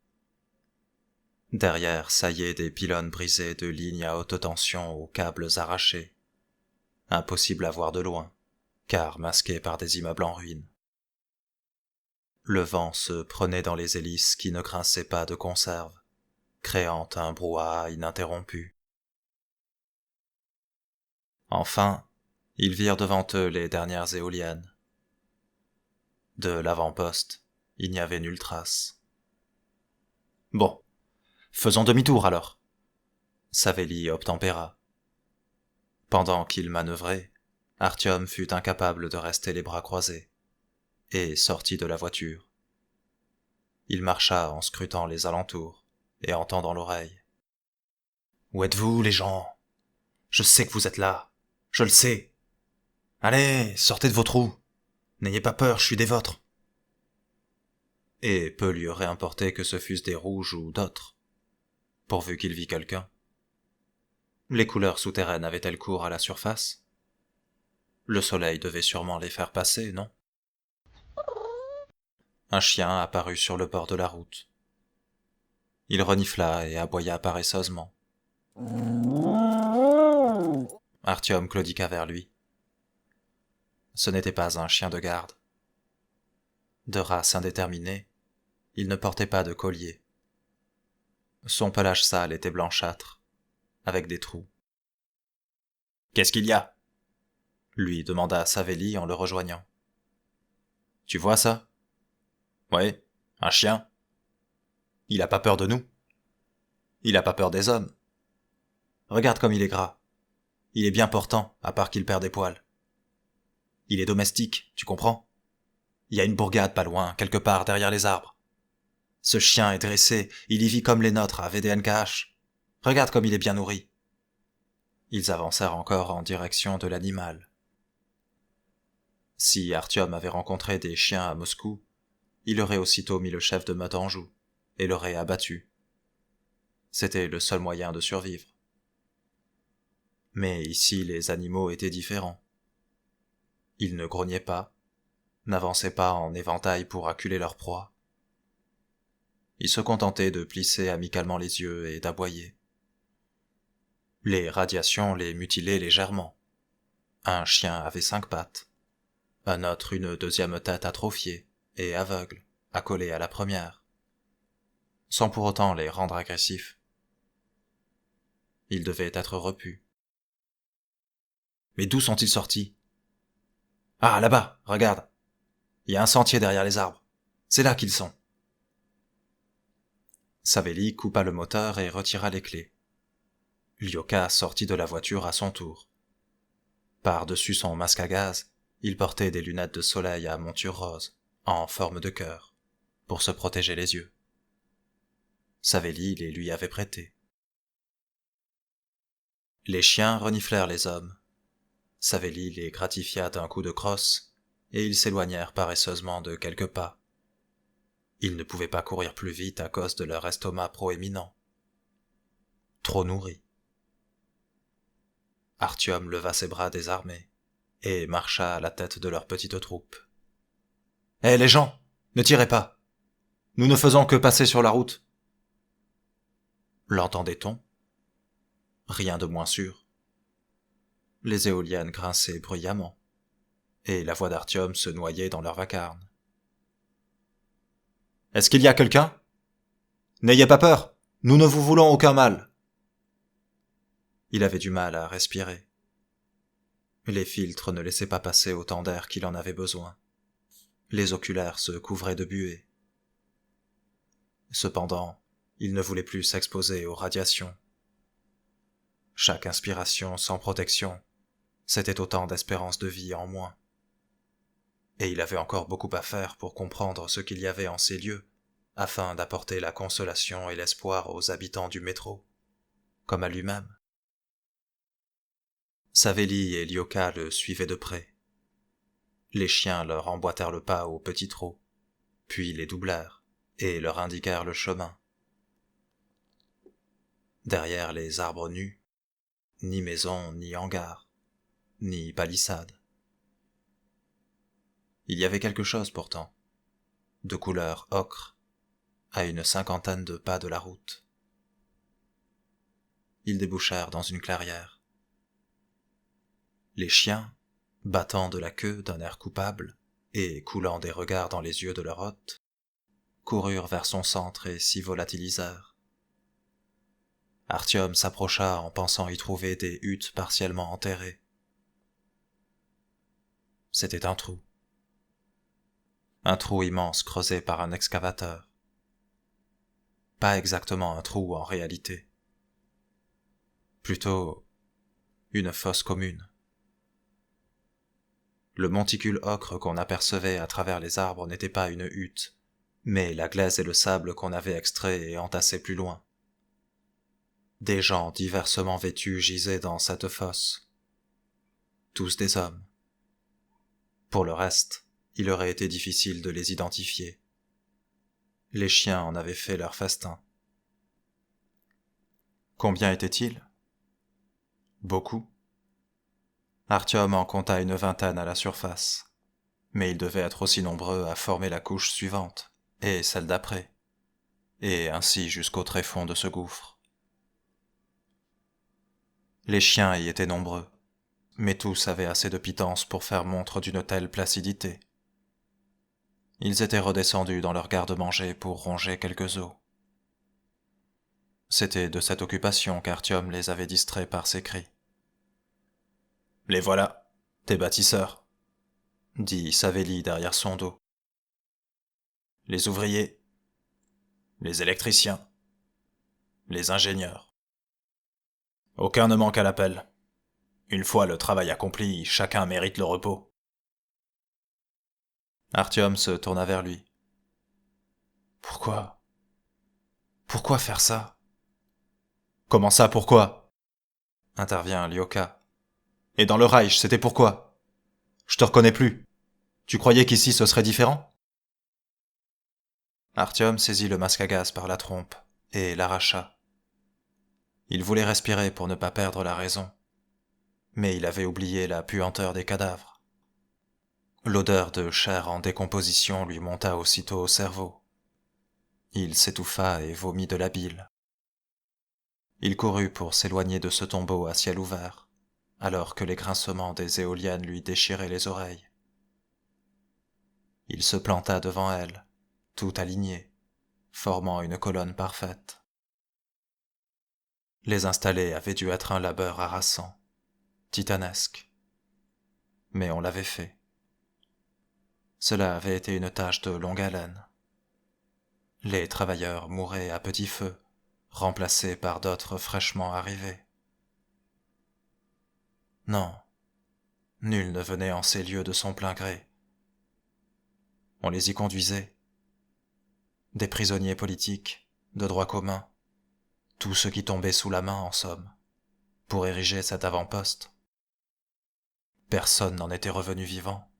Speaker 2: Derrière saillaient des pylônes brisés de lignes à haute tension aux câbles arrachés. Impossible à voir de loin, car masqués par des immeubles en ruine. Le vent se prenait dans les hélices qui ne grinçaient pas de conserve, créant un brouhaha ininterrompu. Enfin, ils virent devant eux les dernières éoliennes. De l'avant-poste, il n'y avait nulle trace. Bon, faisons demi-tour alors. Savelli obtempéra. Pendant qu'il manœuvrait, Artyom fut incapable de rester les bras croisés, et sortit de la voiture. Il marcha en scrutant les alentours et en tendant l'oreille. « Où êtes-vous, les gens ? Je sais que vous êtes là, je le sais. Allez, sortez de vos trous. N'ayez pas peur, je suis des vôtres. » Et peu lui aurait importé que ce fussent des rouges ou d'autres, pourvu qu'il vît quelqu'un. Les couleurs souterraines avaient-elles cours à la surface ? Le soleil devait sûrement les faire passer, non ? Un chien apparut sur le bord de la route. Il renifla et aboya paresseusement. Artyom claudiqua vers lui. Ce n'était pas un chien de garde. De race indéterminée, il ne portait pas de collier. Son pelage sale était blanchâtre, avec des trous. « Qu'est-ce qu'il y a ?» lui demanda Savelli en le rejoignant. « Tu vois ça ? Oui, un chien. Il a pas peur de nous. Il a pas peur des hommes. Regarde comme il est gras. Il est bien portant, à part qu'il perd des poils. Il est domestique, tu comprends ? Il y a une bourgade pas loin, quelque part derrière les arbres. Ce chien est dressé, il y vit comme les nôtres à VDNKH. Regarde comme il est bien nourri. » Ils avancèrent encore en direction de l'animal. Si Artyom avait rencontré des chiens à Moscou,
Speaker 1: il aurait aussitôt mis le chef de meute en joue et l'aurait abattu. C'était le seul moyen de survivre. Mais ici, les animaux étaient différents. Ils ne grognaient pas, n'avançaient pas en éventail pour acculer leur proie. Ils se contentaient de plisser amicalement les yeux et d'aboyer. Les radiations les mutilaient légèrement. Un chien avait 5 pattes, un autre une deuxième tête atrophiée et aveugle, accolée à la première, sans pour autant les rendre agressifs. Ils devaient être repus. Mais d'où sont-ils sortis? Ah, là-bas, regarde. Il y a un sentier derrière les arbres. C'est là qu'ils sont. Savelli coupa le moteur et retira les clés. Lyoka sortit de la voiture à son tour. Par-dessus son masque à gaz, il portait des lunettes de soleil à monture rose, en forme de cœur, pour se protéger les yeux. Savelli les lui avait prêtés. Les chiens reniflèrent les hommes. Savelli les gratifia d'un coup de crosse, et ils s'éloignèrent paresseusement de quelques pas. Ils ne pouvaient pas courir plus vite à cause de leur estomac proéminent. Trop nourris. Artyom leva ses bras désarmés, et marcha à la tête de leur petite troupe. « Hé, les gens, ne tirez pas! Nous ne faisons que passer sur la route. » L'entendait-on? Rien de moins sûr. Les éoliennes grinçaient bruyamment, et la voix d'Artyom se noyait dans leur vacarme. « Est-ce qu'il y a quelqu'un? N'ayez pas peur, nous ne vous voulons aucun mal. » Il avait du mal à respirer. Les filtres ne laissaient pas passer autant d'air qu'il en avait besoin. Les oculaires se couvraient de buée. Cependant, il ne voulait plus s'exposer aux radiations. Chaque inspiration sans protection, c'était autant d'espérance de vie en moins. Et il avait encore beaucoup à faire pour comprendre ce qu'il y avait en ces lieux, afin d'apporter la consolation et l'espoir aux habitants du métro, comme à lui-même. Savelli et Lyoka le suivaient de près. Les chiens leur emboîtèrent le pas au petit trot, puis les doublèrent et leur indiquèrent le chemin. Derrière les arbres nus, ni maison, ni hangar, ni palissade. Il y avait quelque chose pourtant, de couleur ocre, à une 50aine de pas de la route. Ils débouchèrent dans une clairière. Les chiens, battant de la queue d'un air coupable et coulant des regards dans les yeux de leur hôte, coururent vers son centre et s'y volatilisèrent. Artyom s'approcha en pensant y trouver des huttes partiellement enterrées. C'était un trou immense creusé par un excavateur. Pas exactement un trou en réalité. Plutôt une fosse commune. Le monticule ocre qu'on apercevait à travers les arbres n'était pas une hutte, mais la glaise et le sable qu'on avait extraits et entassés plus loin. Des gens diversement vêtus gisaient dans cette fosse. Tous des hommes. Pour le reste, il aurait été difficile de les identifier. Les chiens en avaient fait leur festin. Combien étaient-ils? Beaucoup. Artyom en compta une 20aine à la surface, mais ils devaient être aussi nombreux à former la couche suivante, et celle d'après, et ainsi jusqu'au tréfonds de ce gouffre. Les chiens y étaient nombreux, mais tous avaient assez de pitance pour faire montre d'une telle placidité. Ils étaient redescendus dans leur garde-manger pour ronger quelques os. C'était de cette occupation qu'Artyom les avait distraits par ses cris. « Les voilà, tes bâtisseurs », dit Savelli derrière son dos. « Les ouvriers, les électriciens, les ingénieurs. Aucun ne manque à l'appel. Une fois le travail accompli, chacun mérite le repos. » Artyom se tourna vers lui. « Pourquoi faire ça ?»« Comment ça, pourquoi ?» intervient Lyoka. « Et dans le Reich, c'était pourquoi? Je te reconnais plus. Tu croyais qu'ici ce serait différent ?» Artyom saisit le masque à gaz par la trompe et l'arracha. Il voulait respirer pour ne pas perdre la raison, mais il avait oublié la puanteur des cadavres. L'odeur de chair en décomposition lui monta aussitôt au cerveau. Il s'étouffa et vomit de la bile. Il courut pour s'éloigner de ce tombeau à ciel ouvert, alors que les grincements des éoliennes lui déchiraient les oreilles. Il se planta devant elles, tout aligné, formant une colonne parfaite. Les installer avait dû être un labeur harassant, titanesque. Mais on l'avait fait. Cela avait été une tâche de longue haleine. Les travailleurs mouraient à petit feu, remplacés par d'autres fraîchement arrivés. Non, nul ne venait en ces lieux de son plein gré. On les y conduisait. Des prisonniers politiques, de droit commun, tous ceux qui tombaient sous la main en somme, pour ériger cet avant-poste. Personne n'en était revenu vivant,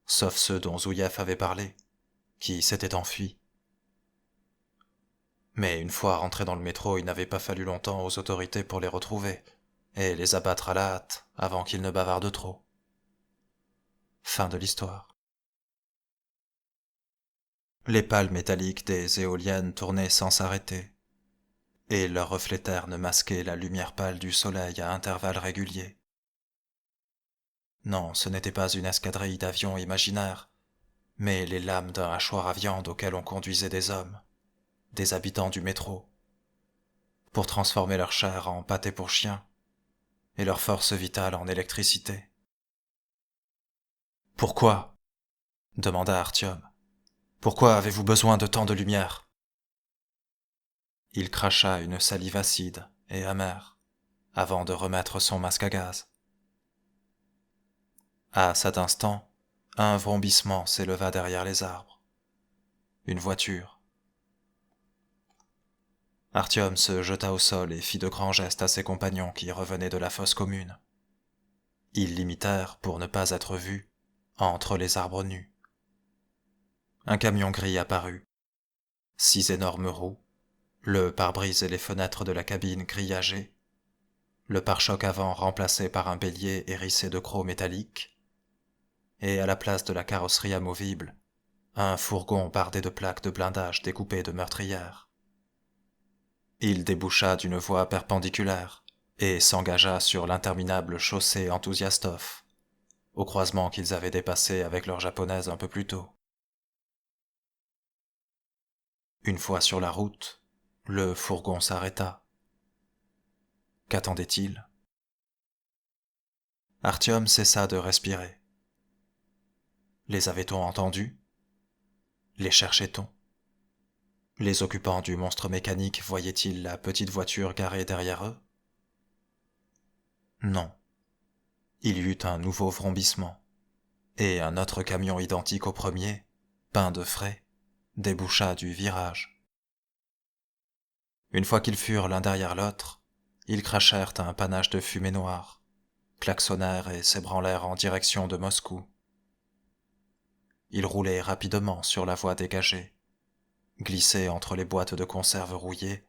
Speaker 1: sauf ceux dont Zouiev avait parlé, qui s'étaient enfuis. Mais une fois rentrés dans le métro, il n'avait pas fallu longtemps aux autorités pour les retrouver, et les abattre à la hâte avant qu'ils ne bavardent trop. Fin de l'histoire. Les pales métalliques des éoliennes tournaient sans s'arrêter, et leurs reflets ternes masquaient la lumière pâle du soleil à intervalles réguliers. Non, ce n'était pas une escadrille d'avions imaginaires, mais les lames d'un hachoir à viande auquel on conduisait des hommes, des habitants du métro, pour transformer leur chair en pâté pour chien, et leur force vitale en électricité. « Pourquoi ?» demanda Artyom. « Pourquoi avez-vous besoin de tant de lumière ?» Il cracha une salive acide et amère, avant de remettre son masque à gaz. À cet instant, un vrombissement s'éleva derrière les arbres. Une voiture. Artyom se jeta au sol et fit de grands gestes à ses compagnons qui revenaient de la fosse commune. Ils l'imitèrent pour ne pas être vus, entre les arbres nus. Un camion gris apparut. 6 énormes roues, le pare-brise et les fenêtres de la cabine grillagées, le pare-choc avant remplacé par un bélier hérissé de crocs métalliques, et à la place de la carrosserie amovible, un fourgon bardé de plaques de blindage découpées de meurtrières. Il déboucha d'une voie perpendiculaire et s'engagea sur l'interminable chaussée Entusiastov, au croisement qu'ils avaient dépassé avec leur japonaise un peu plus tôt. Une fois sur la route, le fourgon s'arrêta. Qu'attendait-il ? Artyom cessa de respirer. Les avait-on entendus ? Les cherchait-on ? Les occupants du monstre mécanique voyaient-ils la petite voiture garée derrière eux ? Non. Il y eut un nouveau vrombissement, et un autre camion identique au premier, peint de frais, déboucha du virage. Une fois qu'ils furent l'un derrière l'autre, ils crachèrent un panache de fumée noire, klaxonnèrent et s'ébranlèrent en direction de Moscou. Ils roulaient rapidement sur la voie dégagée, glissaient entre les boîtes de conserve rouillées,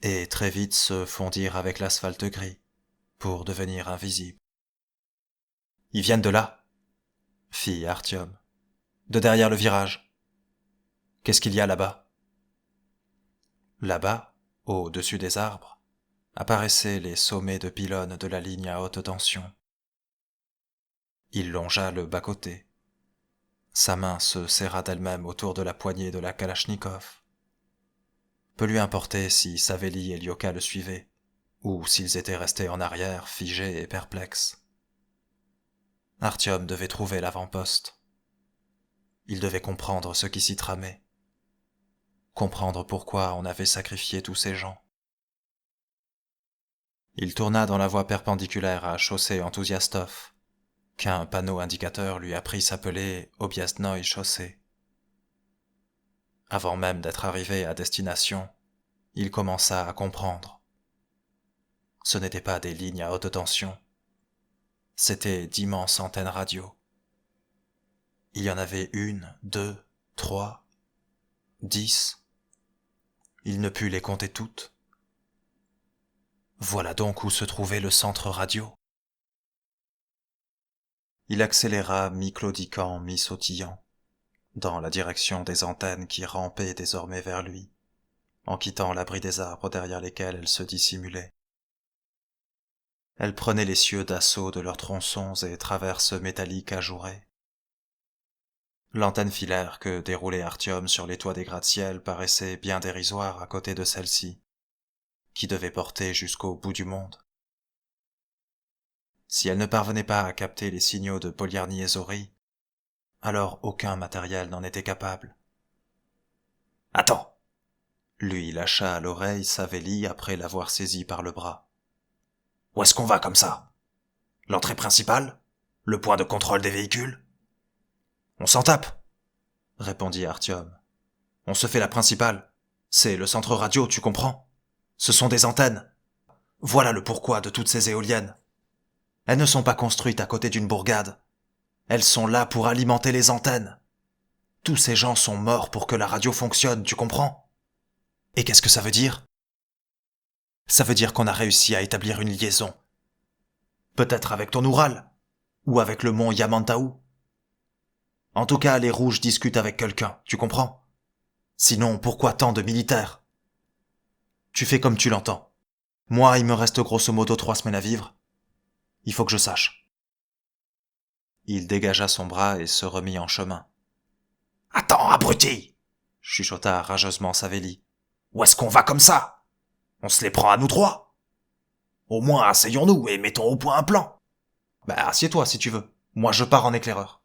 Speaker 1: et très vite se fondirent avec l'asphalte gris, pour devenir invisibles. « Ils viennent de là !» fit Artyom. « De derrière le virage. Qu'est-ce qu'il y a là-bas ?» Là-bas, au-dessus des arbres, apparaissaient les sommets de pylônes de la ligne à haute tension. Il longea le bas-côté. Sa main se serra d'elle-même autour de la poignée de la Kalachnikov. Peu lui importait si Savelli et Lyoka le suivaient, ou s'ils étaient restés en arrière, figés et perplexes. Artyom devait trouver l'avant-poste. Il devait comprendre ce qui s'y tramait. Comprendre pourquoi on avait sacrifié tous ces gens. Il tourna dans la voie perpendiculaire à chaussée Entusiastov, qu'un panneau indicateur lui apprit s'appeler Obyazdnoï chaussée. Avant même d'être arrivé à destination, il commença à comprendre. Ce n'étaient pas des lignes à haute tension, c'étaient d'immenses antennes radio. Il y en avait 1, 2, 3. 10. Il ne put les compter toutes. Voilà donc où se trouvait le centre radio. Il accéléra mi-claudiquant, mi-sautillant, dans la direction des antennes qui rampaient désormais vers lui, en quittant l'abri des arbres derrière lesquels elles se dissimulaient. Elles prenaient les cieux d'assaut de leurs tronçons et traverses métalliques ajourées. L'antenne filaire que déroulait Artyom sur les toits des gratte-ciel paraissait bien dérisoire à côté de celle-ci, qui devait porter jusqu'au bout du monde. Si elle ne parvenait pas à capter les signaux de Polyarny et Zori, alors aucun matériel n'en était capable. « Attends !» lui lâcha à l'oreille Savelli après l'avoir saisi par le bras. « Où est-ce qu'on va comme ça ? L'entrée principale ? Le point de contrôle des véhicules ? » « On s'en tape !» répondit Artyom. « On se fait la principale. C'est le centre radio, tu comprends ? Ce sont des antennes. Voilà le pourquoi de toutes ces éoliennes. Elles ne sont pas construites à côté d'une bourgade. Elles sont là pour alimenter les antennes. Tous ces gens sont morts pour que la radio fonctionne, tu comprends ? Et qu'est-ce que ça veut dire ? Ça veut dire qu'on a réussi à établir une liaison. Peut-être avec ton Oural, ou avec le mont Yamantaou. En tout cas, les rouges discutent avec quelqu'un, tu comprends ? Sinon, pourquoi tant de militaires ? Tu fais comme tu l'entends. Moi, il me reste grosso modo 3 semaines à vivre. Il faut que je sache. Il dégagea son bras et se remit en chemin. « Attends, abruti !» chuchota rageusement Savelli. « Où est-ce qu'on va comme ça ? On se les prend à nous trois ? Au moins, asseyons-nous et mettons au point un plan. Bah, assieds-toi si tu veux. Moi, je pars en éclaireur. »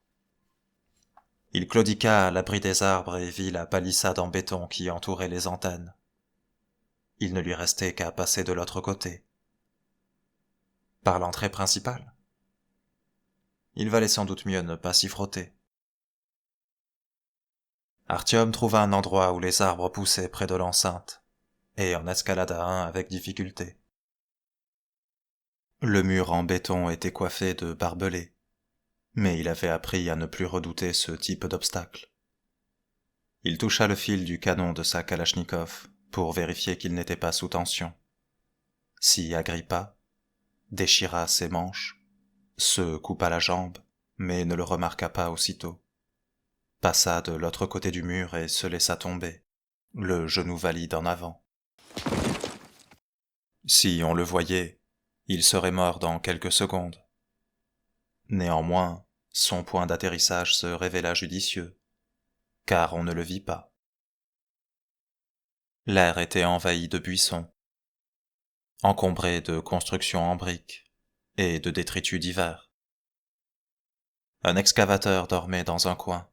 Speaker 1: Il claudiqua à l'abri des arbres et vit la palissade en béton qui entourait les antennes. Il ne lui restait qu'à passer de l'autre côté. Par l'entrée principale ? Il valait sans doute mieux ne pas s'y frotter. Artyom trouva un endroit où les arbres poussaient près de l'enceinte, et en escalada un avec difficulté. Le mur en béton était coiffé de barbelés, mais il avait appris à ne plus redouter ce type d'obstacle. Il toucha le fil du canon de sa Kalachnikov pour vérifier qu'il n'était pas sous tension. S'y agrippa, déchira ses manches, se coupa la jambe, mais ne le remarqua pas aussitôt. Passa de l'autre côté du mur et se laissa tomber, le genou valide en avant. Si on le voyait, il serait mort dans quelques secondes. Néanmoins, son point d'atterrissage se révéla judicieux, car on ne le vit pas. L'air était envahi de buissons, encombré de constructions en briques et de détritus divers. Un excavateur dormait dans un coin,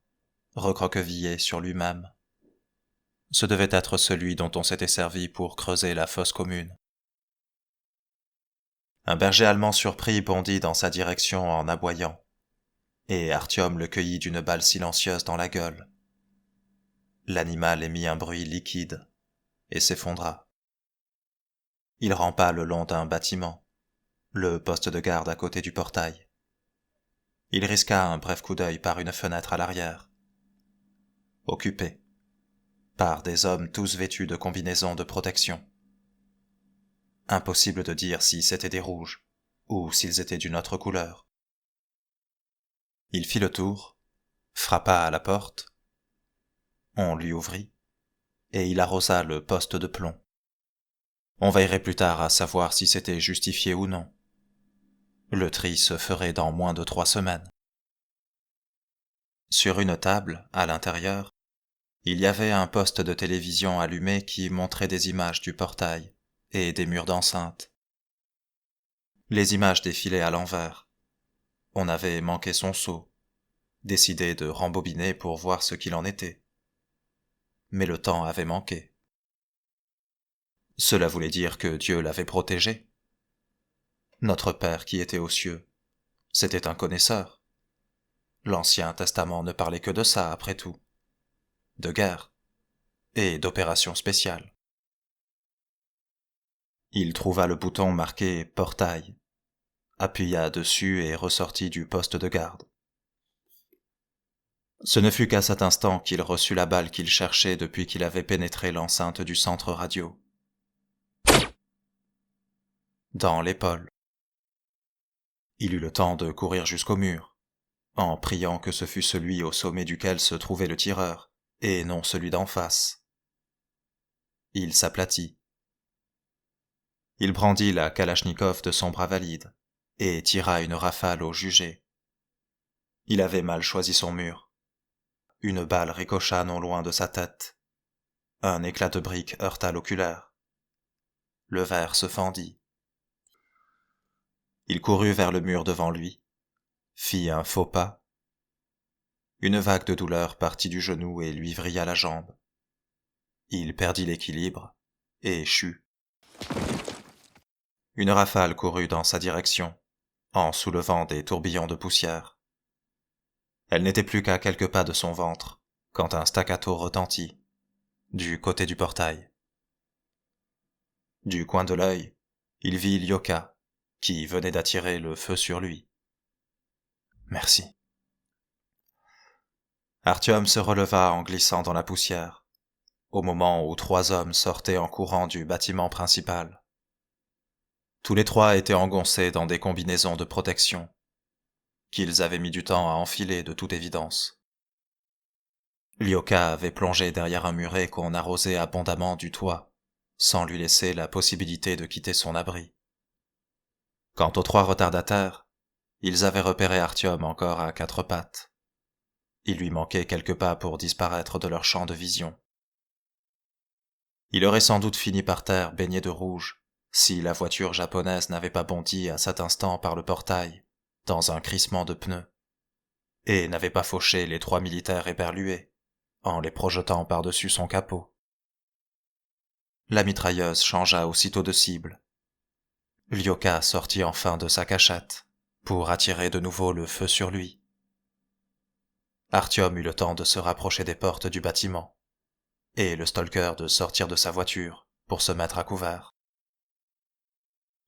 Speaker 1: recroquevillé sur lui-même. Ce devait être celui dont on s'était servi pour creuser la fosse commune. Un berger allemand surpris bondit dans sa direction en aboyant, et Artyom le cueillit d'une balle silencieuse dans la gueule. L'animal émit un bruit liquide et s'effondra. Il rampa le long d'un bâtiment, le poste de garde à côté du portail. Il risqua un bref coup d'œil par une fenêtre à l'arrière. Occupé, par des hommes tous vêtus de combinaisons de protection. Impossible de dire si c'étaient des rouges, ou s'ils étaient d'une autre couleur. Il fit le tour, frappa à la porte, on lui ouvrit, et il arrosa le poste de plomb. On veillerait plus tard à savoir si c'était justifié ou non. Le tri se ferait dans moins de 3 semaines. Sur une table, à l'intérieur, il y avait un poste de télévision allumé qui montrait des images du portail et des murs d'enceinte. Les images défilaient à l'envers. On avait manqué son saut, décidé de rembobiner pour voir ce qu'il en était. Mais le temps avait manqué. Cela voulait dire que Dieu l'avait protégé. Notre Père qui était aux cieux, c'était un connaisseur. L'Ancien Testament ne parlait que de ça, après tout. De guerre et d'opérations spéciales. Il trouva le bouton marqué « Portail », appuya dessus et ressortit du poste de garde. Ce ne fut qu'à cet instant qu'il reçut la balle qu'il cherchait depuis qu'il avait pénétré l'enceinte du centre radio. Dans l'épaule. Il eut le temps de courir jusqu'au mur, en priant que ce fût celui au sommet duquel se trouvait le tireur, et non celui d'en face. Il s'aplatit. Il brandit la kalachnikov de son bras valide, et tira une rafale au jugé. Il avait mal choisi son mur. Une balle ricocha non loin de sa tête. Un éclat de brique heurta l'oculaire. Le verre se fendit. Il courut vers le mur devant lui, fit un faux pas. Une vague de douleur partit du genou et lui vrilla la jambe. Il perdit l'équilibre et échut. Une rafale courut dans sa direction, en soulevant des tourbillons de poussière. Elle n'était plus qu'à quelques pas de son ventre, quand un staccato retentit, du côté du portail. Du coin de l'œil, il vit Lyoka, qui venait d'attirer le feu sur lui. Merci. Artyom se releva en glissant dans la poussière, au moment où 3 hommes sortaient en courant du bâtiment principal. Tous les 3 étaient engoncés dans des combinaisons de protection, qu'ils avaient mis du temps à enfiler de toute évidence. Lyoka avait plongé derrière un muret qu'on arrosait abondamment du toit, sans lui laisser la possibilité de quitter son abri. Quant aux 3 retardataires, ils avaient repéré Artyom encore à 4 pattes. Il lui manquait quelques pas pour disparaître de leur champ de vision. Il aurait sans doute fini par terre baigné de rouge, si la voiture japonaise n'avait pas bondi à cet instant par le portail, dans un crissement de pneus, et n'avait pas fauché les 3 militaires éberlués, en les projetant par-dessus son capot. La mitrailleuse changea aussitôt de cible. Lyoka sortit enfin de sa cachette, pour attirer de nouveau le feu sur lui. Artyom eut le temps de se rapprocher des portes du bâtiment, et le stalker de sortir de sa voiture pour se mettre à couvert.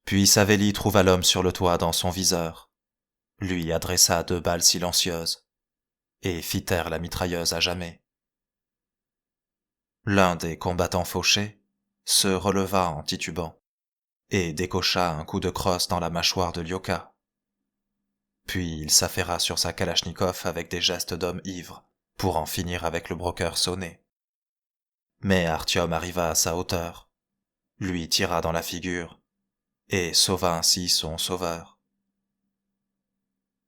Speaker 1: Puis Savelli trouva l'homme sur le toit dans son viseur, lui adressa 2 balles silencieuses, et fit taire la mitrailleuse à jamais. L'un des combattants fauchés se releva en titubant, et décocha un coup de crosse dans la mâchoire de Lyoka. Puis il s'affaira sur sa kalachnikov avec des gestes d'homme ivre, pour en finir avec le broker sonné. Mais Artyom arriva à sa hauteur, lui tira dans la figure, et sauva ainsi son sauveur.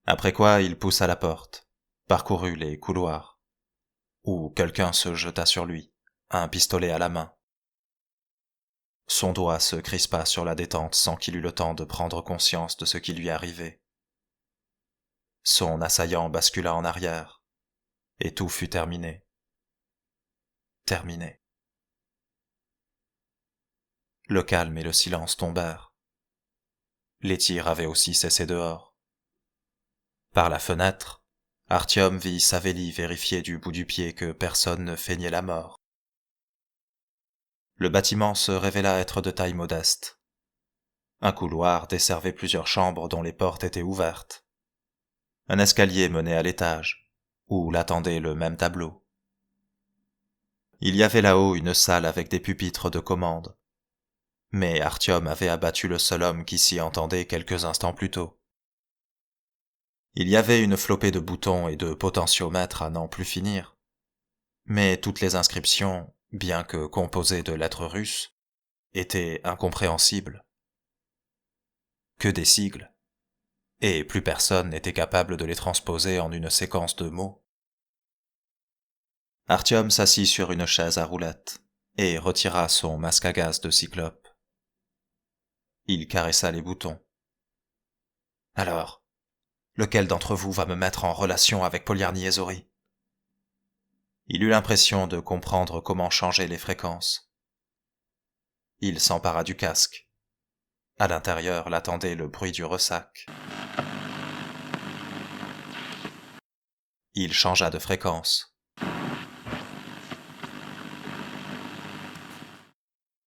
Speaker 1: Après quoi il poussa la porte, parcourut les couloirs, où quelqu'un se jeta sur lui, un pistolet à la main. Son doigt se crispa sur la détente sans qu'il eût le temps de prendre conscience de ce qui lui arrivait. Son assaillant bascula en arrière, et tout fut terminé. Terminé. Le calme et le silence tombèrent. Les tirs avaient aussi cessé dehors. Par la fenêtre, Artyom vit Savelli vérifier du bout du pied que personne ne feignait la mort. Le bâtiment se révéla être de taille modeste. Un couloir desservait plusieurs chambres dont les portes étaient ouvertes. Un escalier menait à l'étage, où l'attendait le même tableau. Il y avait là-haut une salle avec des pupitres de commande. Mais Artyom avait abattu le seul homme qui s'y entendait quelques instants plus tôt. Il y avait une flopée de boutons et de potentiomètres à n'en plus finir. Mais toutes les inscriptions, bien que composées de lettres russes, étaient incompréhensibles. Que des sigles. Et plus personne n'était capable de les transposer en une séquence de mots. Artyom s'assit sur une chaise à roulettes et retira son masque à gaz de cyclope. Il caressa les boutons. Alors, lequel d'entre vous va me mettre en relation avec Polyarny et Zori ? Il eut l'impression de comprendre comment changer les fréquences. Il s'empara du casque. À l'intérieur l'attendait le bruit du ressac. Il changea de fréquence.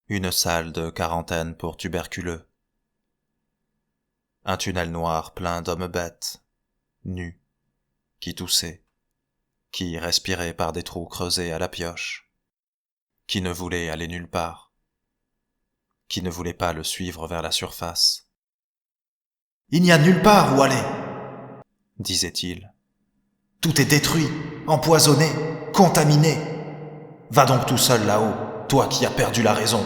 Speaker 1: Une salle de quarantaine pour tuberculeux. Un tunnel noir plein d'hommes bêtes, nus, qui toussaient. qui respirait par des trous creusés à la pioche, qui ne voulait aller nulle part, qui ne voulait pas le suivre vers la surface.
Speaker 2: « Il n'y a nulle part où aller !»
Speaker 1: disait-il.
Speaker 2: « Tout est détruit, empoisonné, contaminé. Va donc tout seul là-haut, toi qui as perdu la raison. »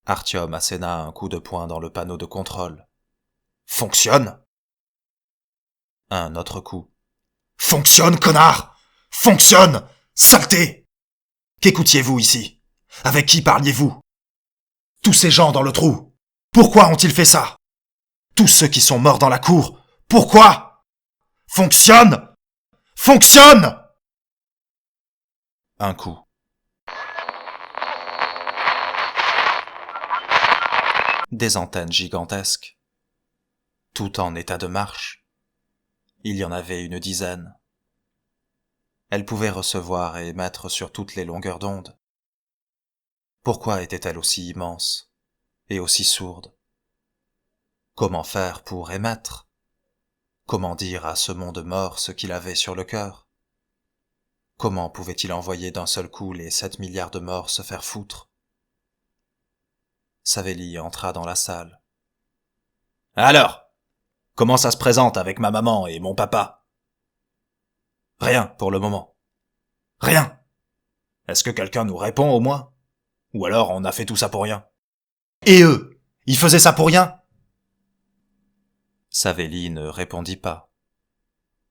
Speaker 1: Artyom asséna un coup de poing dans le panneau de contrôle.
Speaker 2: « Fonctionne !»
Speaker 1: Un autre coup.
Speaker 2: « Fonctionne, connard ! Fonctionne ! Saleté ! Qu'écoutiez-vous ici ? Avec qui parliez-vous ? Tous ces gens dans le trou, pourquoi ont-ils fait ça ? Tous ceux qui sont morts dans la cour, pourquoi ? Fonctionne ! Fonctionne !»
Speaker 1: Un coup. Des antennes gigantesques, tout en état de marche. Il y en avait une dizaine. Elles pouvaient recevoir et émettre sur toutes les longueurs d'onde. Pourquoi étaient-elles aussi immenses et aussi sourdes ? Comment faire pour émettre ? Comment dire à ce monde mort ce qu'il avait sur le cœur ? Comment pouvait-il envoyer d'un seul coup les 7 milliards de morts se faire foutre ? Savelli entra dans la salle.
Speaker 2: « Alors, comment ça se présente avec ma maman et mon papa ? » ?»« Rien pour le moment. Rien. Est-ce que quelqu'un nous répond au moins ? Ou alors on a fait tout ça pour rien ? Et eux, ils faisaient ça pour rien ? »
Speaker 1: Savelli ne répondit pas.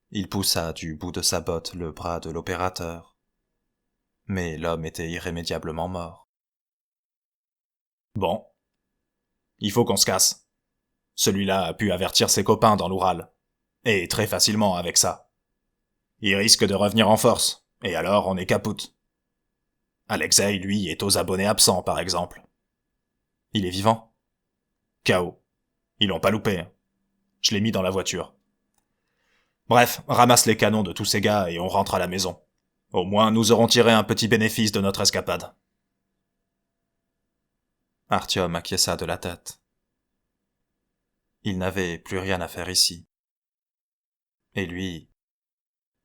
Speaker 1: Il poussa du bout de sa botte le bras de l'opérateur. Mais l'homme était irrémédiablement mort.
Speaker 2: « Bon. Il faut qu'on se casse. Celui-là a pu avertir ses copains dans l'Oural. Et très facilement avec ça. Il risque de revenir en force, et alors on est capoute. Alexei, lui, est aux abonnés absents, par exemple.
Speaker 1: Il est vivant ?
Speaker 2: KO. Ils l'ont pas loupé. Je l'ai mis dans la voiture. Bref, ramasse les canons de tous ces gars et on rentre à la maison. Au moins, nous aurons tiré un petit bénéfice de notre escapade.
Speaker 1: Artyom acquiesça de la tête. Il n'avait plus rien à faire ici. Et lui,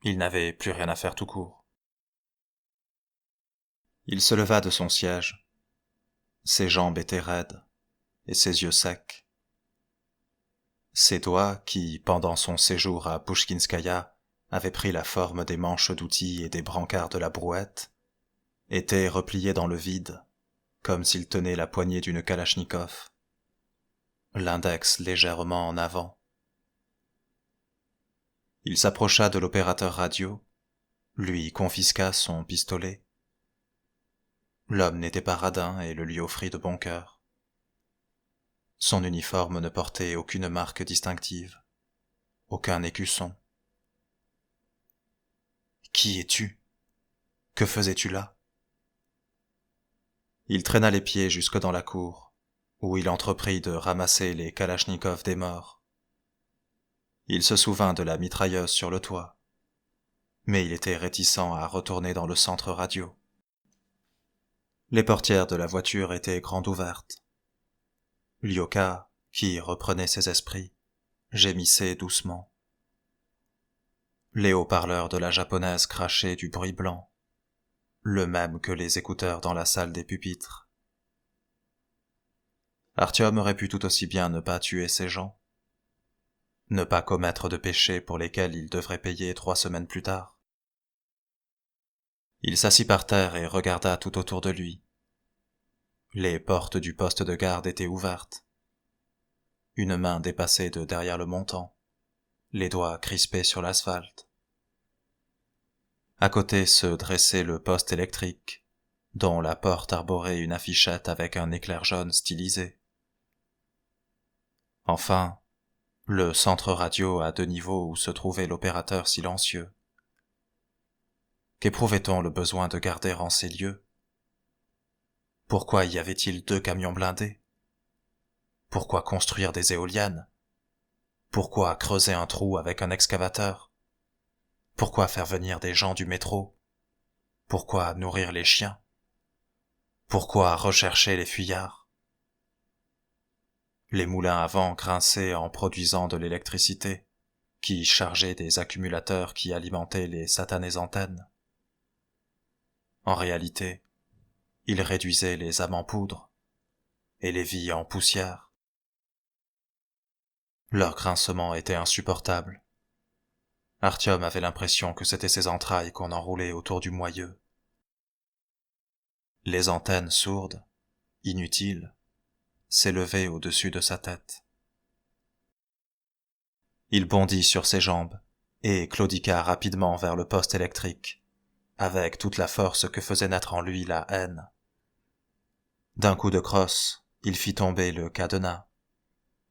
Speaker 1: il n'avait plus rien à faire tout court. Il se leva de son siège. Ses jambes étaient raides et ses yeux secs. Ses doigts, qui, pendant son séjour à Pouchkinskaya, avaient pris la forme des manches d'outils et des brancards de la brouette, étaient repliés dans le vide, comme s'il tenait la poignée d'une kalachnikov, l'index légèrement en avant. Il s'approcha de l'opérateur radio, lui confisqua son pistolet. L'homme n'était pas radin et le lui offrit de bon cœur. Son uniforme ne portait aucune marque distinctive, aucun écusson. « Qui es-tu ? Que faisais-tu là ?» Il traîna les pieds jusque dans la cour, où il entreprit de ramasser les kalachnikovs des morts. Il se souvint de la mitrailleuse sur le toit, mais il était réticent à retourner dans le centre radio. Les portières de la voiture étaient grandes ouvertes. Lyoka, qui reprenait ses esprits, gémissait doucement. Les haut-parleurs de la japonaise crachaient du bruit blanc, le même que les écouteurs dans la salle des pupitres. Artyom aurait pu tout aussi bien ne pas tuer ces gens, ne pas commettre de péchés pour lesquels il devrait payer 3 semaines plus tard. Il s'assit par terre et regarda tout autour de lui. Les portes du poste de garde étaient ouvertes. Une main dépassait de derrière le montant, les doigts crispés sur l'asphalte. À côté se dressait le poste électrique, dont la porte arborait une affichette avec un éclair jaune stylisé. Enfin, le centre radio à 2 niveaux où se trouvait l'opérateur silencieux. Qu'éprouvait-on le besoin de garder en ces lieux ? Pourquoi y avait-il 2 camions blindés ? Pourquoi construire des éoliennes ? Pourquoi creuser un trou avec un excavateur ? Pourquoi faire venir des gens du métro ? Pourquoi nourrir les chiens ? Pourquoi rechercher les fuyards ? Les moulins à vent grinçaient en produisant de l'électricité, qui chargeait des accumulateurs qui alimentaient les satanées antennes. En réalité, ils réduisaient les âmes en poudre et les vies en poussière. Leur grincement était insupportable. Artyom avait l'impression que c'était ses entrailles qu'on enroulait autour du moyeu. Les antennes sourdes, inutiles, s'élevaient au-dessus de sa tête. Il bondit sur ses jambes et claudiqua rapidement vers le poste électrique, avec toute la force que faisait naître en lui la haine. D'un coup de crosse, il fit tomber le cadenas,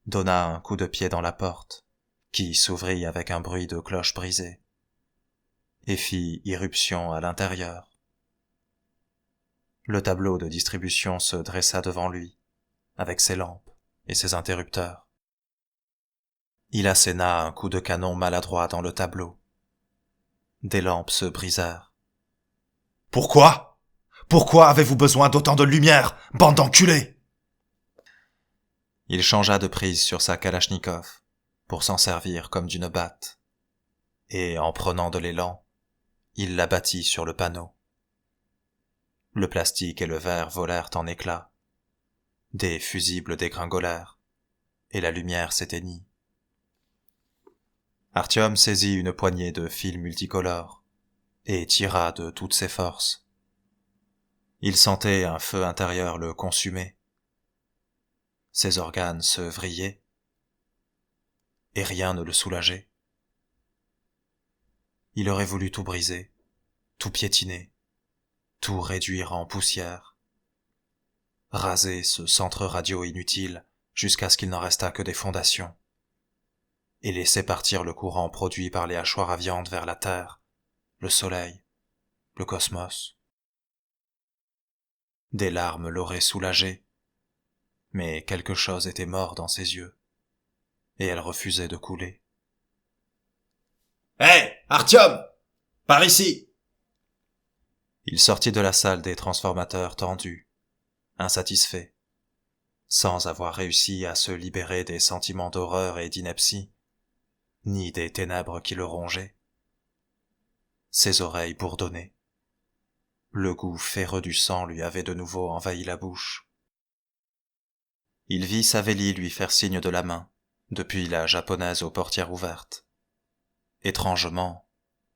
Speaker 1: donna un coup de pied dans la porte, qui s'ouvrit avec un bruit de cloche brisée, et fit irruption à l'intérieur. Le tableau de distribution se dressa devant lui, avec ses lampes et ses interrupteurs. Il asséna un coup de canon maladroit dans le tableau. Des lampes se brisèrent.
Speaker 2: « Pourquoi ? Pourquoi avez-vous besoin d'autant de lumière, bande d'enculés ?»
Speaker 1: Il changea de prise sur sa kalachnikov pour s'en servir comme d'une batte, et en prenant de l'élan, il l'abattit sur le panneau. Le plastique et le verre volèrent en éclats, des fusibles dégringolèrent, et la lumière s'éteignit. Artyom saisit une poignée de fils multicolores et tira de toutes ses forces. Il sentait un feu intérieur le consumer. Ses organes se vrillaient, et rien ne le soulageait. Il aurait voulu tout briser, tout piétiner, tout réduire en poussière, raser ce centre radio inutile jusqu'à ce qu'il n'en restât que des fondations, et laisser partir le courant produit par les hachoirs à viande vers la Terre, le Soleil, le cosmos. Des larmes l'auraient soulagé, mais quelque chose était mort dans ses yeux, et elles refusaient de couler.
Speaker 2: « Hé, Artyom ! Par ici !»
Speaker 1: Il sortit de la salle des transformateurs tendu, insatisfait, sans avoir réussi à se libérer des sentiments d'horreur et d'ineptie, ni des ténèbres qui le rongeaient. Ses oreilles bourdonnaient. Le goût ferreux du sang lui avait de nouveau envahi la bouche. Il vit Savélie lui faire signe de la main, depuis la japonaise aux portières ouvertes. Étrangement,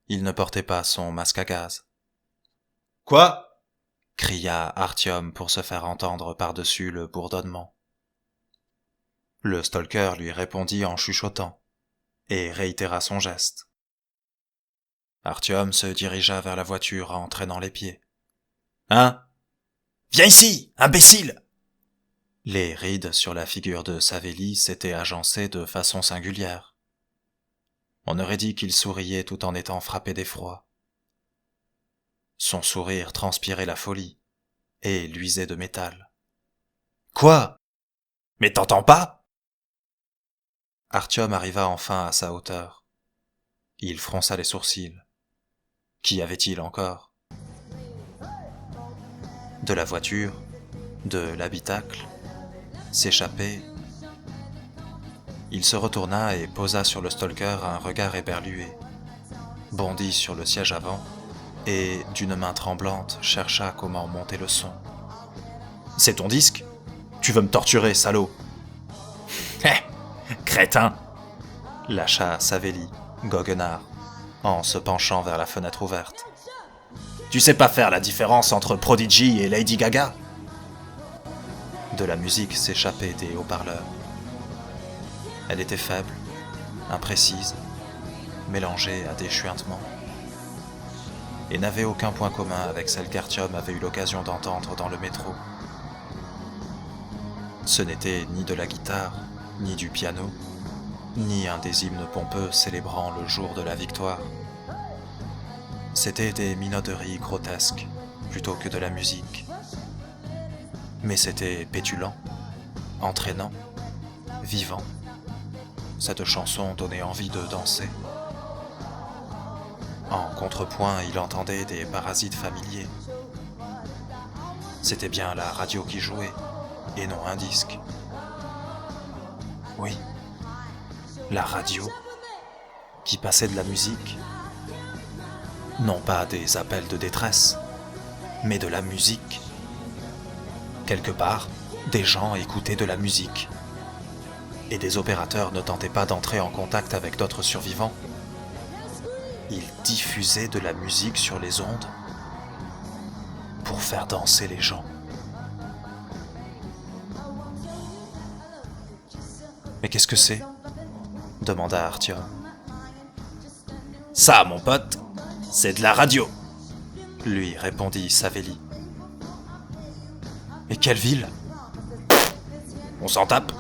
Speaker 1: il ne portait pas son masque à gaz.
Speaker 2: « Quoi ?»
Speaker 1: cria Artyom pour se faire entendre par-dessus le bourdonnement. Le stalker lui répondit en chuchotant, et réitéra son geste. Artyom se dirigea vers la voiture en traînant les pieds. « Hein ?
Speaker 2: Viens ici, imbécile !»
Speaker 1: Les rides sur la figure de Savélie s'étaient agencées de façon singulière. On aurait dit qu'il souriait tout en étant frappé d'effroi. Son sourire transpirait la folie et luisait de métal. « Quoi ?
Speaker 2: Mais t'entends pas ? »
Speaker 1: Artyom arriva enfin à sa hauteur. Il fronça les sourcils. Qu'y avait-il encore ? De la voiture, de l'habitacle, s'échapper. Il se retourna et posa sur le stalker un regard éberlué, bondit sur le siège avant et, d'une main tremblante, chercha comment monter le son.
Speaker 2: « C'est ton disque ? Tu veux me torturer, salaud !»« Hé, crétin !»
Speaker 1: lâcha Savélie, goguenard, en se penchant vers la fenêtre ouverte.
Speaker 2: « Tu sais pas faire la différence entre Prodigy et Lady Gaga ?»
Speaker 1: De la musique s'échappait des haut-parleurs. Elle était faible, imprécise, mélangée à des chuintements, et n'avait aucun point commun avec celle qu'Artyom avait eu l'occasion d'entendre dans le métro. Ce n'était ni de la guitare, ni du piano, ni un des hymnes pompeux célébrant le jour de la victoire. C'étaient des minauderies grotesques, plutôt que de la musique. Mais c'était pétulant, entraînant, vivant. Cette chanson donnait envie de danser. En contrepoint, il entendait des parasites familiers. C'était bien la radio qui jouait, et non un disque. Oui, la radio qui passait de la musique. Non pas des appels de détresse, mais de la musique. Quelque part, des gens écoutaient de la musique. Et des opérateurs ne tentaient pas d'entrer en contact avec d'autres survivants. Ils diffusaient de la musique sur les ondes pour faire danser les gens. Mais qu'est-ce que c'est ? Demanda Artyom.
Speaker 2: Ça, mon pote, c'est de la radio,
Speaker 1: lui répondit Savélie. Mais quelle ville ?
Speaker 2: On s'en tape.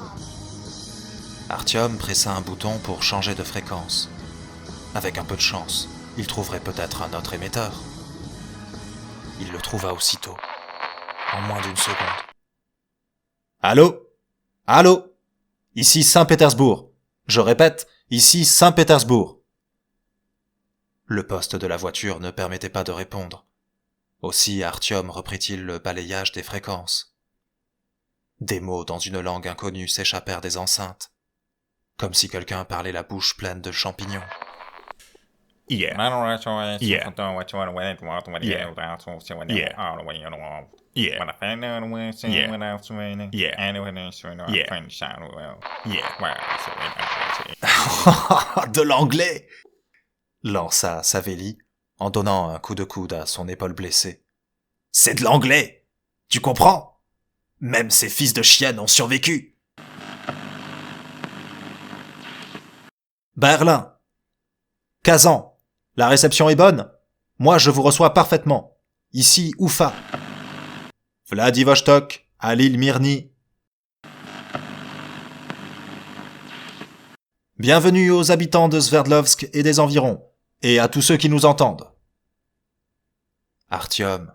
Speaker 1: Artyom pressa un bouton pour changer de fréquence. Avec un peu de chance, il trouverait peut-être un autre émetteur. Il le trouva aussitôt, en moins d'une seconde.
Speaker 2: Allô ? Allô ? Ici Saint-Pétersbourg. Je répète, ici Saint-Pétersbourg.
Speaker 1: Le poste de la voiture ne permettait pas de répondre. Aussi Artyom reprit-il le balayage des fréquences. Des mots dans une langue inconnue s'échappèrent des enceintes, comme si quelqu'un parlait la bouche pleine de champignons.
Speaker 2: Yeah. Yeah. Yeah.
Speaker 1: De l'anglais, lança Savélie en donnant un coup de coude à son épaule blessée.
Speaker 2: C'est de l'anglais, tu comprends ? Même ces fils de chiennes ont survécu. Berlin. Kazan. La réception est bonne ? Moi, je vous reçois parfaitement. Ici, Oufa. Vladivostok, à l'île Myrni. Bienvenue aux habitants de Sverdlovsk et des environs, et à tous ceux qui nous entendent.
Speaker 1: Artyom,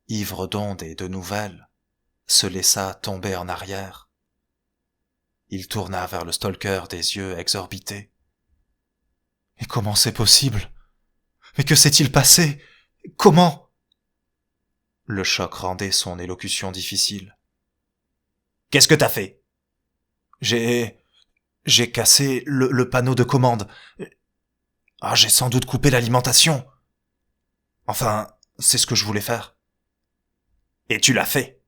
Speaker 1: ivre d'ondes et de nouvelles, se laissa tomber en arrière. Il tourna vers le stalker des yeux exorbités. Mais comment c'est possible ? Mais que s'est-il passé ? Comment ? Le choc rendait son élocution difficile.
Speaker 2: Qu'est-ce que t'as fait ?
Speaker 1: J'ai cassé le panneau de commande. Ah, j'ai sans doute coupé l'alimentation. Enfin, c'est ce que je voulais faire.
Speaker 2: Et tu l'as fait ?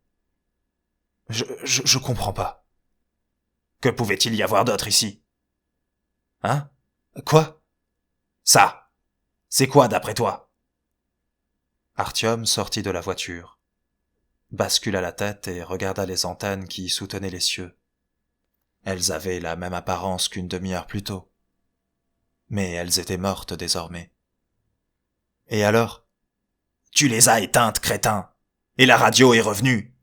Speaker 1: Je comprends pas.
Speaker 2: Que pouvait-il y avoir d'autre ici ?
Speaker 1: Hein ? Quoi ?
Speaker 2: Ça. C'est quoi d'après toi ?
Speaker 1: Artyom sortit de la voiture, bascula la tête et regarda les antennes qui soutenaient les cieux. Elles avaient la même apparence qu'une demi-heure plus tôt. Mais elles étaient mortes désormais. Et alors ?
Speaker 2: Tu les as éteintes, crétin. Et la radio est revenue.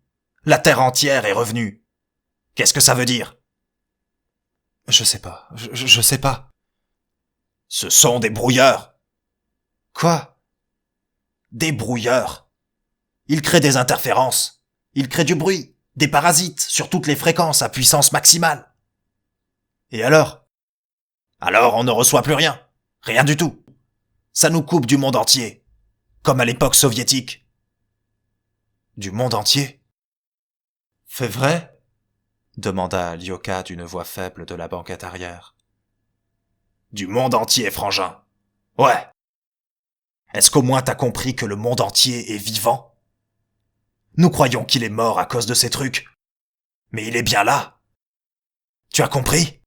Speaker 2: La terre entière est revenue. Qu'est-ce que ça veut dire ?
Speaker 1: Je sais pas. Je sais pas.
Speaker 2: Ce sont des brouilleurs.
Speaker 1: Quoi ?
Speaker 2: Des brouilleurs. Ils créent des interférences. Ils créent du bruit, des parasites sur toutes les fréquences à puissance maximale.
Speaker 1: Et alors ?
Speaker 2: Alors on ne reçoit plus rien. Rien du tout. Ça nous coupe du monde entier. Comme à l'époque soviétique.
Speaker 1: Du monde entier ? C'est vrai ? Demanda Lyoka d'une voix faible de la banquette arrière.
Speaker 2: Du monde entier, frangin. Ouais. Est-ce qu'au moins t'as compris que le monde entier est vivant ? Nous croyons qu'il est mort à cause de ces trucs. Mais il est bien là. Tu as compris ?